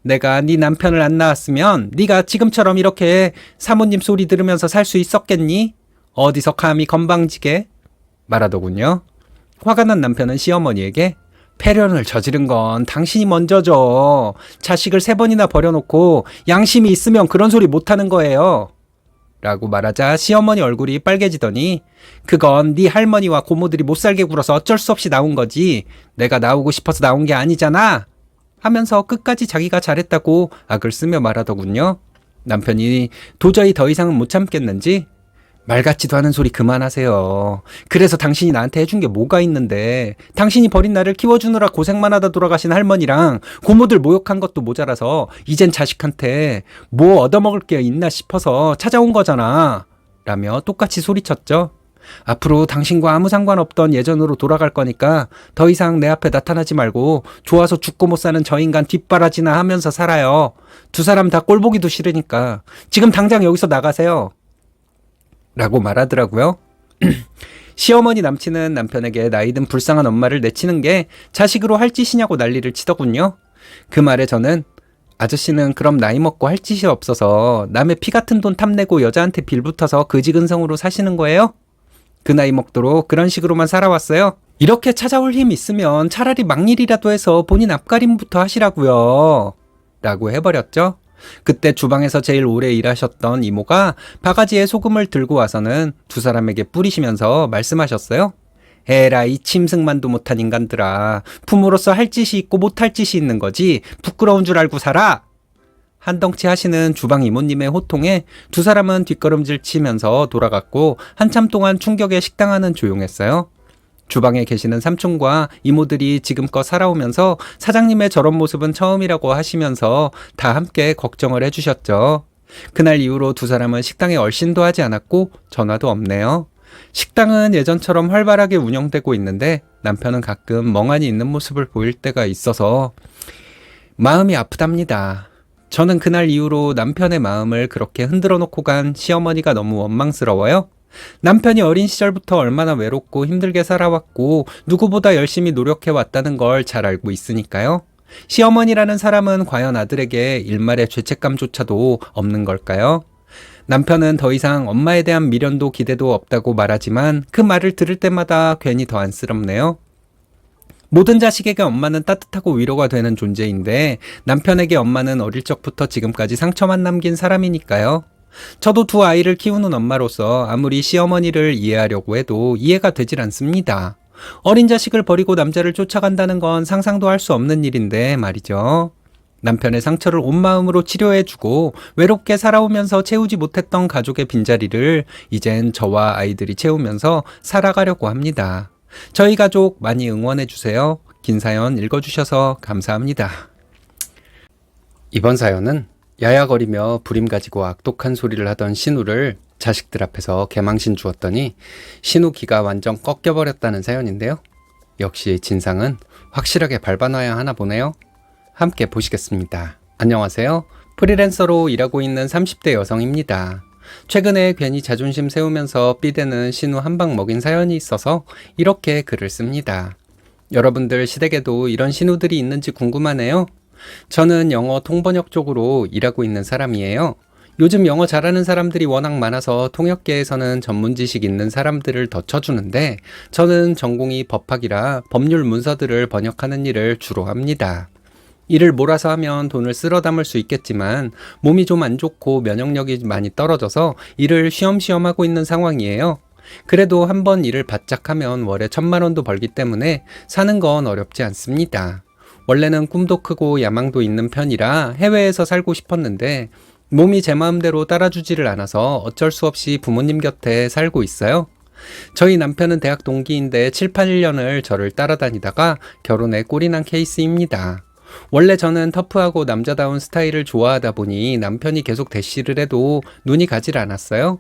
Speaker 1: 내가 네 남편을 안 낳았으면 네가 지금처럼 이렇게 사모님 소리 들으면서 살 수 있었겠니? 어디서 감히 건방지게? 말하더군요. 화가 난 남편은 시어머니에게 폐륜을 저지른 건 당신이 먼저죠. 자식을 3번이나 버려놓고 양심이 있으면 그런 소리 못하는 거예요. 라고 말하자 시어머니 얼굴이 빨개지더니 그건 네 할머니와 고모들이 못살게 굴어서 어쩔 수 없이 나온 거지 내가 나오고 싶어서 나온 게 아니잖아 하면서 끝까지 자기가 잘했다고 악을 쓰며 말하더군요. 남편이 도저히 더 이상은 못 참겠는지 말 같지도 않은 소리 그만하세요. 그래서 당신이 나한테 해준 게 뭐가 있는데 당신이 버린 나를 키워주느라 고생만 하다 돌아가신 할머니랑 고모들 모욕한 것도 모자라서 이젠 자식한테 뭐 얻어먹을 게 있나 싶어서 찾아온 거잖아 라며 똑같이 소리쳤죠. 앞으로 당신과 아무 상관없던 예전으로 돌아갈 거니까 더 이상 내 앞에 나타나지 말고 좋아서 죽고 못 사는 저 인간 뒷바라지나 하면서 살아요. 2사람 다 꼴보기도 싫으니까 지금 당장 여기서 나가세요. 라고 말하더라고요. 시어머니 남친은 남편에게 나이든 불쌍한 엄마를 내치는 게 자식으로 할 짓이냐고 난리를 치더군요. 그 말에 저는 아저씨는 그럼 나이 먹고 할 짓이 없어서 남의 피 같은 돈 탐내고 여자한테 빌붙어서 거지근성으로 사시는 거예요? 그 나이 먹도록 그런 식으로만 살아왔어요? 이렇게 찾아올 힘 있으면 차라리 막일이라도 해서 본인 앞가림부터 하시라고요. 라고 해버렸죠. 그때 주방에서 제일 오래 일하셨던 이모가 바가지에 소금을 들고 와서는 2사람에게 뿌리시면서 말씀하셨어요. 에라이 짐승만도 못한 인간들아. 부모로서 할 짓이 있고 못할 짓이 있는 거지 부끄러운 줄 알고 살아. 한덩치 하시는 주방 이모님의 호통에 2사람은 뒷걸음질 치면서 돌아갔고 한참 동안 충격에 식당안은 조용했어요. 주방에 계시는 삼촌과 이모들이 지금껏 살아오면서 사장님의 저런 모습은 처음이라고 하시면서 다 함께 걱정을 해주셨죠. 그날 이후로 2사람은 식당에 얼씬도 하지 않았고 전화도 없네요. 식당은 예전처럼 활발하게 운영되고 있는데 남편은 가끔 멍하니 있는 모습을 보일 때가 있어서 마음이 아프답니다. 저는 그날 이후로 남편의 마음을 그렇게 흔들어 놓고 간 시어머니가 너무 원망스러워요. 남편이 어린 시절부터 얼마나 외롭고 힘들게 살아왔고 누구보다 열심히 노력해왔다는 걸 잘 알고 있으니까요. 시어머니라는 사람은 과연 아들에게 일말의 죄책감조차도 없는 걸까요? 남편은 더 이상 엄마에 대한 미련도 기대도 없다고 말하지만 그 말을 들을 때마다 괜히 더 안쓰럽네요. 모든 자식에게 엄마는 따뜻하고 위로가 되는 존재인데 남편에게 엄마는 어릴 적부터 지금까지 상처만 남긴 사람이니까요. 저도 2 아이를 키우는 엄마로서 아무리 시어머니를 이해하려고 해도 이해가 되질 않습니다. 어린 자식을 버리고 남자를 쫓아간다는 건 상상도 할 수 없는 일인데 말이죠. 남편의 상처를 온 마음으로 치료해주고 외롭게 살아오면서 채우지 못했던 가족의 빈자리를 이젠 저와 아이들이 채우면서 살아가려고 합니다. 저희 가족 많이 응원해주세요. 긴 사연 읽어주셔서 감사합니다. 이번 사연은 야야거리며 부림 가지고 악독한 소리를 하던 신우를 자식들 앞에서 개망신 주었더니 신우 기가 완전 꺾여버렸다는 사연인데요. 역시 진상은 확실하게 밟아놔야 하나 보네요. 함께 보시겠습니다. 안녕하세요. 프리랜서로 일하고 있는 30대 여성입니다. 최근에 괜히 자존심 세우면서 삐대는 신우 한 방 먹인 사연이 있어서 이렇게 글을 씁니다. 여러분들 시댁에도 이런 신우들이 있는지 궁금하네요. 저는 영어 통번역 쪽으로 일하고 있는 사람이에요. 요즘 영어 잘하는 사람들이 워낙 많아서 통역계에서는 전문 지식 있는 사람들을 더 쳐주는데 저는 전공이 법학이라 법률 문서들을 번역하는 일을 주로 합니다. 일을 몰아서 하면 돈을 쓸어 담을 수 있겠지만 몸이 좀 안 좋고 면역력이 많이 떨어져서 일을 쉬엄쉬엄 하고 있는 상황이에요. 그래도 한번 일을 바짝 하면 월에 1,000만 원도 벌기 때문에 사는 건 어렵지 않습니다. 원래는 꿈도 크고 야망도 있는 편이라 해외에서 살고 싶었는데 몸이 제 마음대로 따라주지를 않아서 어쩔 수 없이 부모님 곁에 살고 있어요. 저희 남편은 대학 동기인데 7, 8년을 저를 따라다니다가 결혼에 꼴이 난 케이스입니다. 원래 저는 터프하고 남자다운 스타일을 좋아하다 보니 남편이 계속 대시를 해도 눈이 가질 않았어요.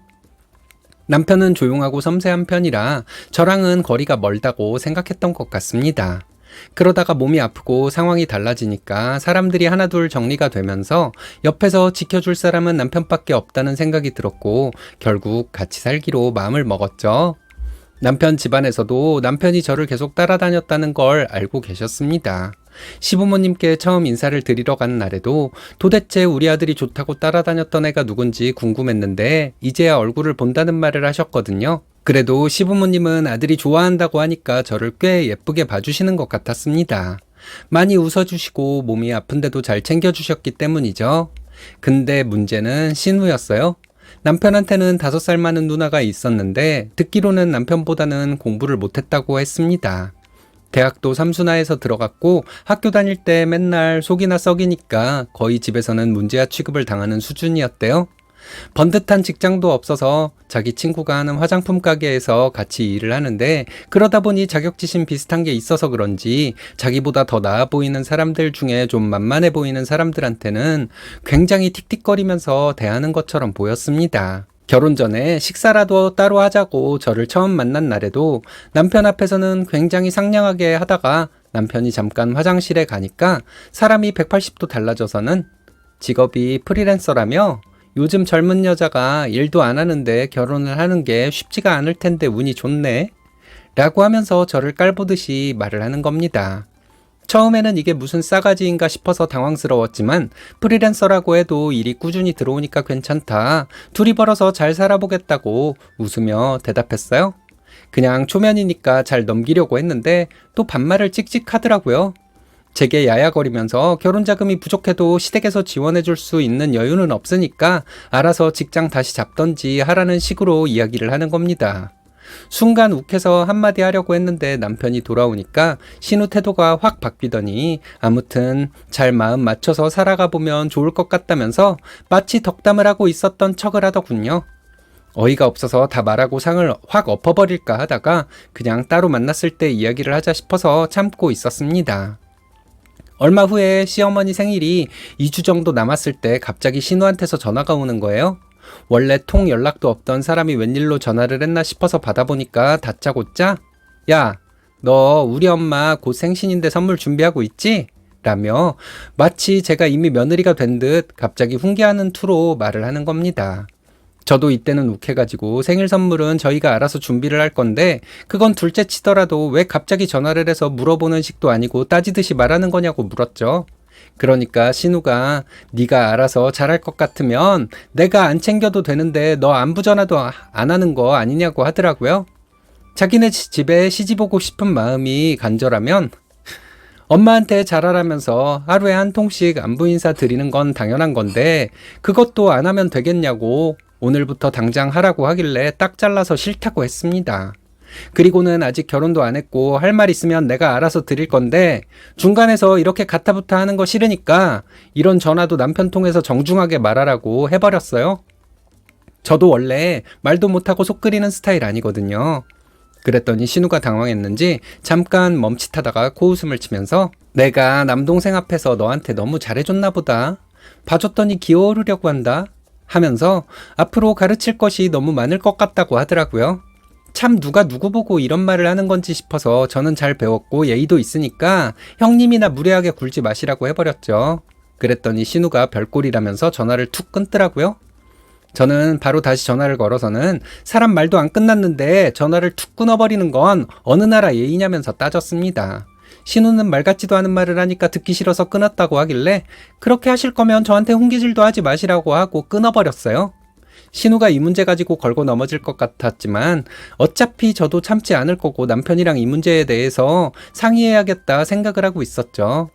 Speaker 1: 남편은 조용하고 섬세한 편이라 저랑은 거리가 멀다고 생각했던 것 같습니다. 그러다가 몸이 아프고 상황이 달라지니까 사람들이 하나둘 정리가 되면서 옆에서 지켜줄 사람은 남편밖에 없다는 생각이 들었고 결국 같이 살기로 마음을 먹었죠. 남편 집안에서도 남편이 저를 계속 따라다녔다는 걸 알고 계셨습니다. 시부모님께 처음 인사를 드리러 간 날에도 도대체 우리 아들이 좋다고 따라다녔던 애가 누군지 궁금했는데 이제야 얼굴을 본다는 말을 하셨거든요. 그래도 시부모님은 아들이 좋아한다고 하니까 저를 꽤 예쁘게 봐주시는 것 같았습니다. 많이 웃어주시고 몸이 아픈데도 잘 챙겨주셨기 때문이죠. 근데 문제는 신우였어요. 남편한테는 5살 많은 누나가 있었는데 듣기로는 남편보다는 공부를 못했다고 했습니다. 대학도 삼순화에서 들어갔고 학교 다닐 때 맨날 속이나 썩이니까 거의 집에서는 문제아 취급을 당하는 수준이었대요. 번듯한 직장도 없어서 자기 친구가 하는 화장품 가게에서 같이 일을 하는데 그러다 보니 자격지심 비슷한 게 있어서 그런지 자기보다 더 나아 보이는 사람들 중에 좀 만만해 보이는 사람들한테는 굉장히 틱틱거리면서 대하는 것처럼 보였습니다. 결혼 전에 식사라도 따로 하자고 저를 처음 만난 날에도 남편 앞에서는 굉장히 상냥하게 하다가 남편이 잠깐 화장실에 가니까 사람이 180도 달라져서는 직업이 프리랜서라며 요즘 젊은 여자가 일도 안 하는데 결혼을 하는 게 쉽지가 않을 텐데 운이 좋네 라고 하면서 저를 깔보듯이 말을 하는 겁니다. 처음에는 이게 무슨 싸가지인가 싶어서 당황스러웠지만 프리랜서라고 해도 일이 꾸준히 들어오니까 괜찮다. 둘이 벌어서 잘 살아보겠다고 웃으며 대답했어요. 그냥 초면이니까 잘 넘기려고 했는데 또 반말을 찍찍하더라고요. 제게 야야거리면서 결혼 자금이 부족해도 시댁에서 지원해줄 수 있는 여유는 없으니까 알아서 직장 다시 잡던지 하라는 식으로 이야기를 하는 겁니다. 순간 욱해서 한마디 하려고 했는데 남편이 돌아오니까 신우 태도가 확 바뀌더니 아무튼 잘 마음 맞춰서 살아가 보면 좋을 것 같다면서 마치 덕담을 하고 있었던 척을 하더군요. 어이가 없어서 다 말하고 상을 확 엎어버릴까 하다가 그냥 따로 만났을 때 이야기를 하자 싶어서 참고 있었습니다. 얼마 후에 시어머니 생일이 2주 정도 남았을 때 갑자기 신우한테서 전화가 오는 거예요. 원래 통 연락도 없던 사람이 웬일로 전화를 했나 싶어서 받아보니까 다짜고짜 야, 너 우리 엄마 곧 생신인데 선물 준비하고 있지? 라며 마치 제가 이미 며느리가 된 듯 갑자기 훈계하는 투로 말을 하는 겁니다. 저도 이때는 욱해가지고 생일 선물은 저희가 알아서 준비를 할 건데 그건 둘째 치더라도 왜 갑자기 전화를 해서 물어보는 식도 아니고 따지듯이 말하는 거냐고 물었죠. 그러니까 신우가 네가 알아서 잘할 것 같으면 내가 안 챙겨도 되는데 너 안부 전화도 안 하는 거 아니냐고 하더라고요. 자기네 집에 시집 오고 싶은 마음이 간절하면 엄마한테 잘하라면서 하루에 한 통씩 안부 인사 드리는 건 당연한 건데 그것도 안 하면 되겠냐고 오늘부터 당장 하라고 하길래 딱 잘라서 싫다고 했습니다. 그리고는 아직 결혼도 안 했고 할 말 있으면 내가 알아서 드릴 건데 중간에서 이렇게 가타부타 하는 거 싫으니까 이런 전화도 남편 통해서 정중하게 말하라고 해버렸어요. 저도 원래 말도 못하고 속 끓이는 스타일 아니거든요. 그랬더니 신우가 당황했는지 잠깐 멈칫하다가 코웃음을 치면서 내가 남동생 앞에서 너한테 너무 잘해줬나 보다. 봐줬더니 귀여워르려고 한다. 하면서 앞으로 가르칠 것이 너무 많을 것 같다고 하더라고요. 참 누가 누구 보고 이런 말을 하는 건지 싶어서 저는 잘 배웠고 예의도 있으니까 형님이나 무례하게 굴지 마시라고 해버렸죠. 그랬더니 신우가 별꼴이라면서 전화를 툭 끊더라고요. 저는 바로 다시 전화를 걸어서는 사람 말도 안 끝났는데 전화를 툭 끊어버리는 건 어느 나라 예의냐면서 따졌습니다. 신우는 말 같지도 않은 말을 하니까 듣기 싫어서 끊었다고 하길래 그렇게 하실 거면 저한테 훈계질도 하지 마시라고 하고 끊어버렸어요. 신우가 이 문제 가지고 걸고 넘어질 것 같았지만 어차피 저도 참지 않을 거고 남편이랑 이 문제에 대해서 상의해야겠다 생각을 하고 있었죠.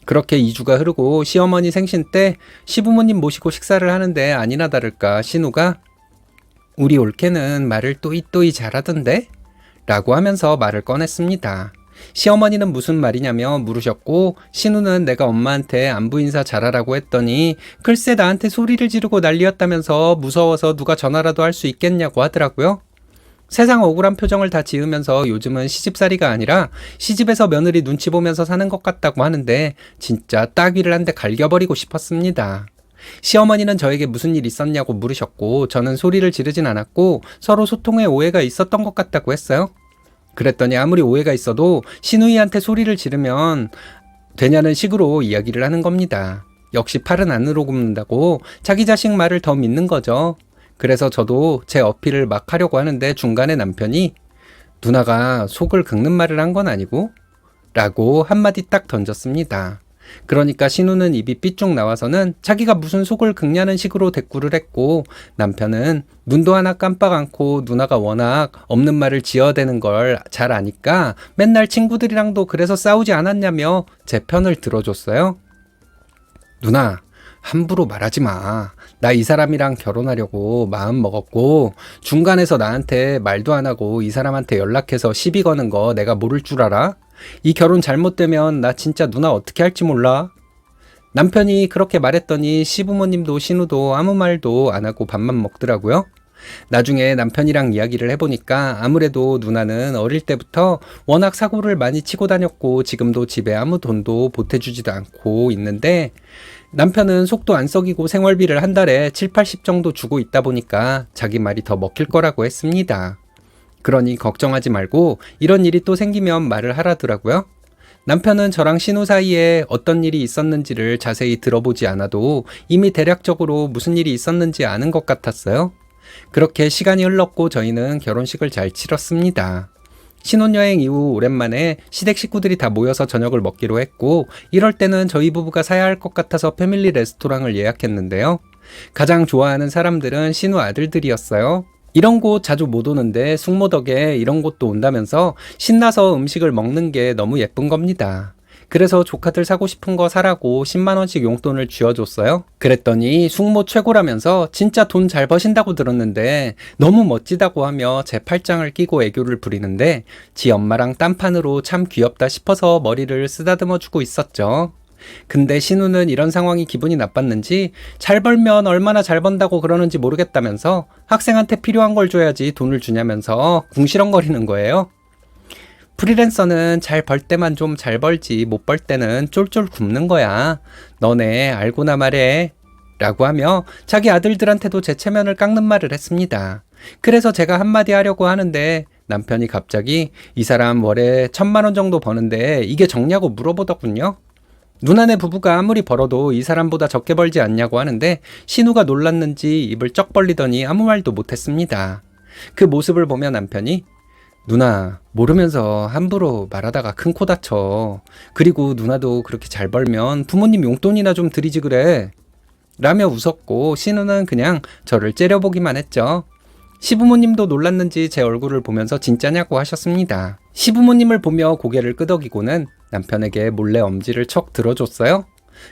Speaker 1: 그렇게 2주가 흐르고 시어머니 생신 때 시부모님 모시고 식사를 하는데 아니나 다를까 신우가 우리 올케는 말을 또이또이 잘하던데? 라고 하면서 말을 꺼냈습니다. 시어머니는 무슨 말이냐며 물으셨고 신우는 내가 엄마한테 안부 인사 잘하라고 했더니 글쎄 나한테 소리를 지르고 난리였다면서 무서워서 누가 전화라도 할 수 있겠냐고 하더라고요. 세상 억울한 표정을 다 지으면서 요즘은 시집살이가 아니라 시집에서 며느리 눈치 보면서 사는 것 같다고 하는데 진짜 따귀를 한 대 갈겨버리고 싶었습니다. 시어머니는 저에게 무슨 일 있었냐고 물으셨고 저는 소리를 지르진 않았고 서로 소통에 오해가 있었던 것 같다고 했어요. 그랬더니 아무리 오해가 있어도 시누이한테 소리를 지르면 되냐는 식으로 이야기를 하는 겁니다. 역시 팔은 안으로 굽는다고 자기 자식 말을 더 믿는 거죠. 그래서 저도 제 어필을 막 하려고 하는데 중간에 남편이 누나가 속을 긁는 말을 한 건 아니고? 라고 한마디 딱 던졌습니다. 그러니까 신우는 입이 삐쭉 나와서는 자기가 무슨 속을 긁냐는 식으로 대꾸를 했고 남편은 눈도 하나 깜빡 않고 누나가 워낙 없는 말을 지어대는 걸 잘 아니까 맨날 친구들이랑도 그래서 싸우지 않았냐며 제 편을 들어줬어요. 누나, 함부로 말하지 마. 나 이 사람이랑 결혼하려고 마음 먹었고 중간에서 나한테 말도 안 하고 이 사람한테 연락해서 시비 거는 거 내가 모를 줄 알아? 이 결혼 잘못되면 나 진짜 누나 어떻게 할지 몰라. 남편이 그렇게 말했더니 시부모님도 신우도 아무 말도 안 하고 밥만 먹더라고요. 나중에 남편이랑 이야기를 해보니까 아무래도 누나는 어릴 때부터 워낙 사고를 많이 치고 다녔고 지금도 집에 아무 돈도 보태주지도 않고 있는데 남편은 속도 안 썩이고 생활비를 한 달에 7, 80 정도 주고 있다 보니까 자기 말이 더 먹힐 거라고 했습니다. 그러니 걱정하지 말고 이런 일이 또 생기면 말을 하라더라고요. 남편은 저랑 신우 사이에 어떤 일이 있었는지를 자세히 들어보지 않아도 이미 대략적으로 무슨 일이 있었는지 아는 것 같았어요. 그렇게 시간이 흘렀고 저희는 결혼식을 잘 치렀습니다. 신혼여행 이후 오랜만에 시댁 식구들이 다 모여서 저녁을 먹기로 했고 이럴 때는 저희 부부가 사야 할 것 같아서 패밀리 레스토랑을 예약했는데요. 가장 좋아하는 사람들은 신우 아들들이었어요. 이런 곳 자주 못 오는데 숙모 덕에 이런 곳도 온다면서 신나서 음식을 먹는 게 너무 예쁜 겁니다. 그래서 조카들 사고 싶은 거 사라고 10만 원씩 용돈을 쥐어줬어요. 그랬더니 숙모 최고라면서 진짜 돈 잘 버신다고 들었는데 너무 멋지다고 하며 제 팔짱을 끼고 애교를 부리는데 지 엄마랑 딴판으로 참 귀엽다 싶어서 머리를 쓰다듬어 주고 있었죠. 근데 신우는 이런 상황이 기분이 나빴는지 잘 벌면 얼마나 잘 번다고 그러는지 모르겠다면서 학생한테 필요한 걸 줘야지 돈을 주냐면서 궁시렁거리는 거예요. 프리랜서는 잘 벌 때만 좀 잘 벌지 못 벌 때는 쫄쫄 굶는 거야. 너네 알고나 말해. 라고 하며 자기 아들들한테도 제 체면을 깎는 말을 했습니다. 그래서 제가 한마디 하려고 하는데 남편이 갑자기 이 사람 월에 1,000만 원 정도 버는데 이게 적냐고 물어보더군요. 누나네 부부가 아무리 벌어도 이 사람보다 적게 벌지 않냐고 하는데 신우가 놀랐는지 입을 쩍 벌리더니 아무 말도 못했습니다. 그 모습을 보며 남편이 누나 모르면서 함부로 말하다가 큰 코 다쳐. 그리고 누나도 그렇게 잘 벌면 부모님 용돈이나 좀 드리지 그래. 라며 웃었고 신우는 그냥 저를 째려보기만 했죠. 시부모님도 놀랐는지 제 얼굴을 보면서 진짜냐고 하셨습니다. 시부모님을 보며 고개를 끄덕이고는 남편에게 몰래 엄지를 척 들어줬어요.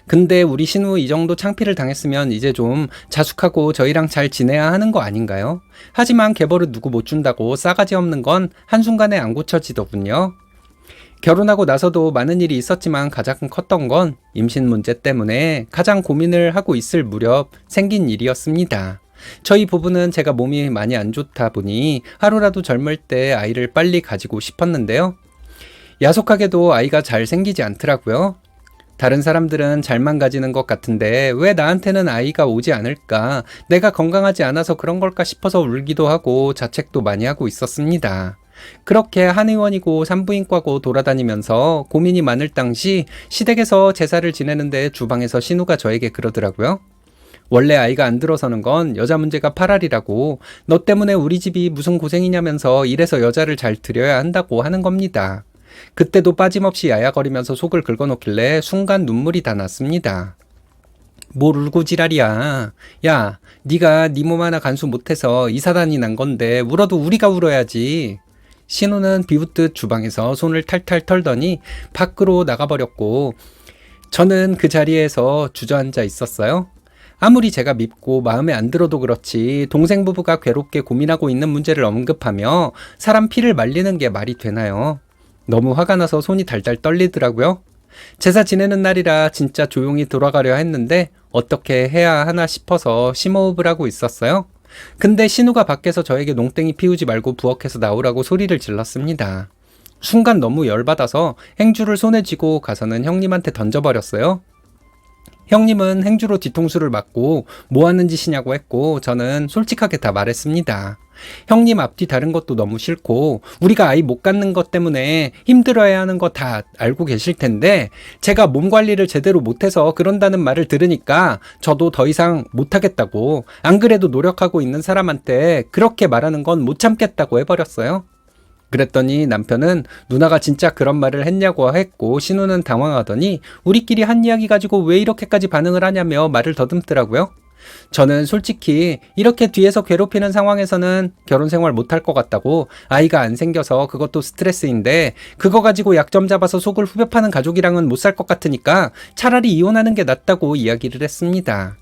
Speaker 1: 근데 우리 신우 이 정도 창피를 당했으면 이제 좀 자숙하고 저희랑 잘 지내야 하는 거 아닌가요? 하지만 개벌은 누구 못 준다고 싸가지 없는 건 한순간에 안 고쳐지더군요. 결혼하고 나서도 많은 일이 있었지만 가장 컸던 건 임신 문제 때문에 가장 고민을 하고 있을 무렵 생긴 일이었습니다. 저희 부부는 제가 몸이 많이 안 좋다 보니 하루라도 젊을 때 아이를 빨리 가지고 싶었는데요. 야속하게도 아이가 잘 생기지 않더라고요. 다른 사람들은 잘만 가지는 것 같은데 왜 나한테는 아이가 오지 않을까? 내가 건강하지 않아서 그런 걸까 싶어서 울기도 하고 자책도 많이 하고 있었습니다. 그렇게 한의원이고 산부인과고 돌아다니면서 고민이 많을 당시 시댁에서 제사를 지내는데 주방에서 신우가 저에게 그러더라고요. 원래 아이가 안 들어서는 건 여자 문제가 파랄이라고 너 때문에 우리 집이 무슨 고생이냐면서 이래서 여자를 잘 들여야 한다고 하는 겁니다. 그때도 빠짐없이 야야거리면서 속을 긁어놓길래 순간 눈물이 다 났습니다. 뭘 울고 지랄이야. 야, 네가 네 몸 하나 간수 못해서 이 사단이 난 건데 울어도 우리가 울어야지. 신우는 비웃듯 주방에서 손을 탈탈 털더니 밖으로 나가버렸고 저는 그 자리에서 주저앉아 있었어요. 아무리 제가 밉고 마음에 안 들어도 그렇지 동생 부부가 괴롭게 고민하고 있는 문제를 언급하며 사람 피를 말리는 게 말이 되나요? 너무 화가 나서 손이 달달 떨리더라고요. 제사 지내는 날이라 진짜 조용히 돌아가려 했는데 어떻게 해야 하나 싶어서 심호흡을 하고 있었어요. 근데 신우가 밖에서 저에게 농땡이 피우지 말고 부엌에서 나오라고 소리를 질렀습니다. 순간 너무 열받아서 행주를 손에 쥐고 가서는 형님한테 던져버렸어요. 형님은 행주로 뒤통수를 맞고 뭐 하는 짓이냐고 했고 저는 솔직하게 다 말했습니다. 형님 앞뒤 다른 것도 너무 싫고 우리가 아이 못 갖는 것 때문에 힘들어야 하는 거 다 알고 계실 텐데 제가 몸 관리를 제대로 못해서 그런다는 말을 들으니까 저도 더 이상 못하겠다고, 안 그래도 노력하고 있는 사람한테 그렇게 말하는 건 못 참겠다고 해버렸어요. 그랬더니 남편은 누나가 진짜 그런 말을 했냐고 했고 신우는 당황하더니 우리끼리 한 이야기 가지고 왜 이렇게까지 반응을 하냐며 말을 더듬더라고요. 저는 솔직히 이렇게 뒤에서 괴롭히는 상황에서는 결혼 생활 못할 것 같다고, 아이가 안 생겨서 그것도 스트레스인데 그거 가지고 약점 잡아서 속을 후벼 파는 가족이랑은 못 살 것 같으니까 차라리 이혼하는 게 낫다고 이야기를 했습니다.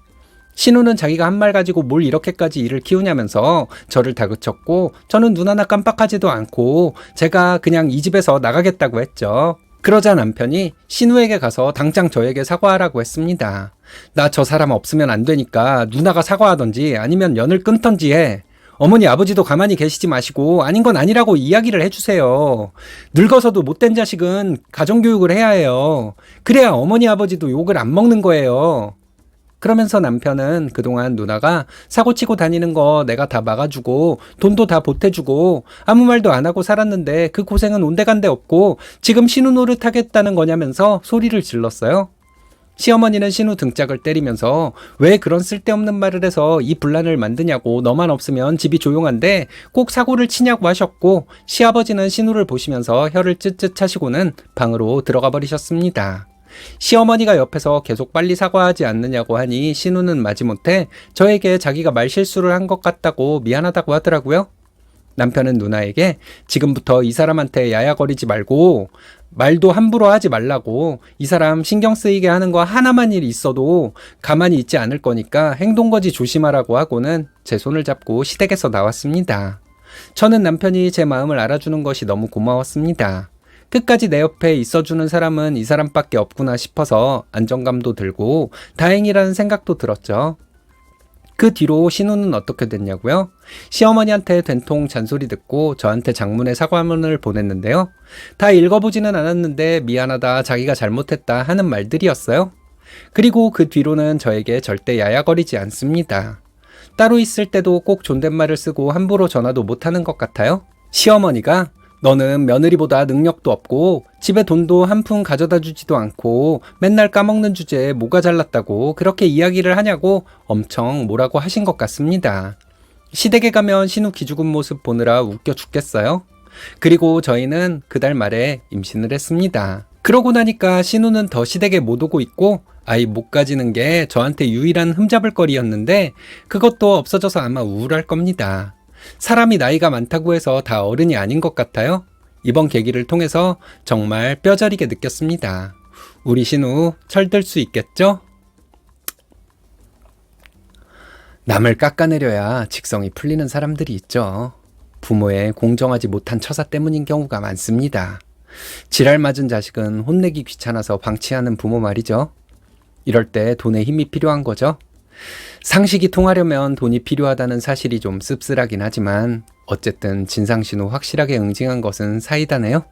Speaker 1: 신우는 자기가 한 말 가지고 뭘 이렇게까지 일을 키우냐면서 저를 다그쳤고 저는 눈 하나 깜빡하지도 않고 제가 그냥 이 집에서 나가겠다고 했죠. 그러자 남편이 신우에게 가서 당장 저에게 사과하라고 했습니다. 나 저 사람 없으면 안 되니까 누나가 사과하던지 아니면 연을 끊던지 해. 어머니 아버지도 가만히 계시지 마시고 아닌 건 아니라고 이야기를 해주세요. 늙어서도 못된 자식은 가정교육을 해야 해요. 그래야 어머니 아버지도 욕을 안 먹는 거예요. 그러면서 남편은 그동안 누나가 사고치고 다니는 거 내가 다 막아주고 돈도 다 보태주고 아무 말도 안 하고 살았는데 그 고생은 온데간데 없고 지금 신우 노릇하겠다는 거냐면서 소리를 질렀어요. 시어머니는 신우 등짝을 때리면서 왜 그런 쓸데없는 말을 해서 이 분란을 만드냐고, 너만 없으면 집이 조용한데 꼭 사고를 치냐고 하셨고, 시아버지는 신우를 보시면서 혀를 쯧쯧 하시고는 방으로 들어가 버리셨습니다. 시어머니가 옆에서 계속 빨리 사과하지 않느냐고 하니 신우는 마지못해 저에게 자기가 말실수를 한 것 같다고 미안하다고 하더라고요. 남편은 누나에게 지금부터 이 사람한테 야야거리지 말고 말도 함부로 하지 말라고, 이 사람 신경 쓰이게 하는 거 하나만 일 있어도 가만히 있지 않을 거니까 행동거지 조심하라고 하고는 제 손을 잡고 시댁에서 나왔습니다. 저는 남편이 제 마음을 알아주는 것이 너무 고마웠습니다. 끝까지 내 옆에 있어주는 사람은 이 사람밖에 없구나 싶어서 안정감도 들고 다행이라는 생각도 들었죠. 그 뒤로 신우는 어떻게 됐냐고요? 시어머니한테 된통 잔소리 듣고 저한테 장문의 사과문을 보냈는데요. 다 읽어보지는 않았는데 미안하다, 자기가 잘못했다 하는 말들이었어요. 그리고 그 뒤로는 저에게 절대 야야거리지 않습니다. 따로 있을 때도 꼭 존댓말을 쓰고 함부로 전화도 못하는 것 같아요. 시어머니가 너는 며느리보다 능력도 없고 집에 돈도 한 푼 가져다 주지도 않고 맨날 까먹는 주제에 뭐가 잘났다고 그렇게 이야기를 하냐고 엄청 뭐라고 하신 것 같습니다. 시댁에 가면 신우 기죽은 모습 보느라 웃겨 죽겠어요. 그리고 저희는 그달 말에 임신을 했습니다. 그러고 나니까 신우는 더 시댁에 못 오고 있고 아이 못 가지는 게 저한테 유일한 흠잡을 거리였는데 그것도 없어져서 아마 우울할 겁니다. 사람이 나이가 많다고 해서 다 어른이 아닌 것 같아요. 이번 계기를 통해서 정말 뼈저리게 느꼈습니다. 우리 신우 철들 수 있겠죠? 남을 깎아내려야 직성이 풀리는 사람들이 있죠. 부모의 공정하지 못한 처사 때문인 경우가 많습니다. 지랄 맞은 자식은 혼내기 귀찮아서 방치하는 부모 말이죠. 이럴 때 돈의 힘이 필요한 거죠. 상식이 통하려면 돈이 필요하다는 사실이 좀 씁쓸하긴 하지만 어쨌든 진상신우 확실하게 응징한 것은 사이다네요.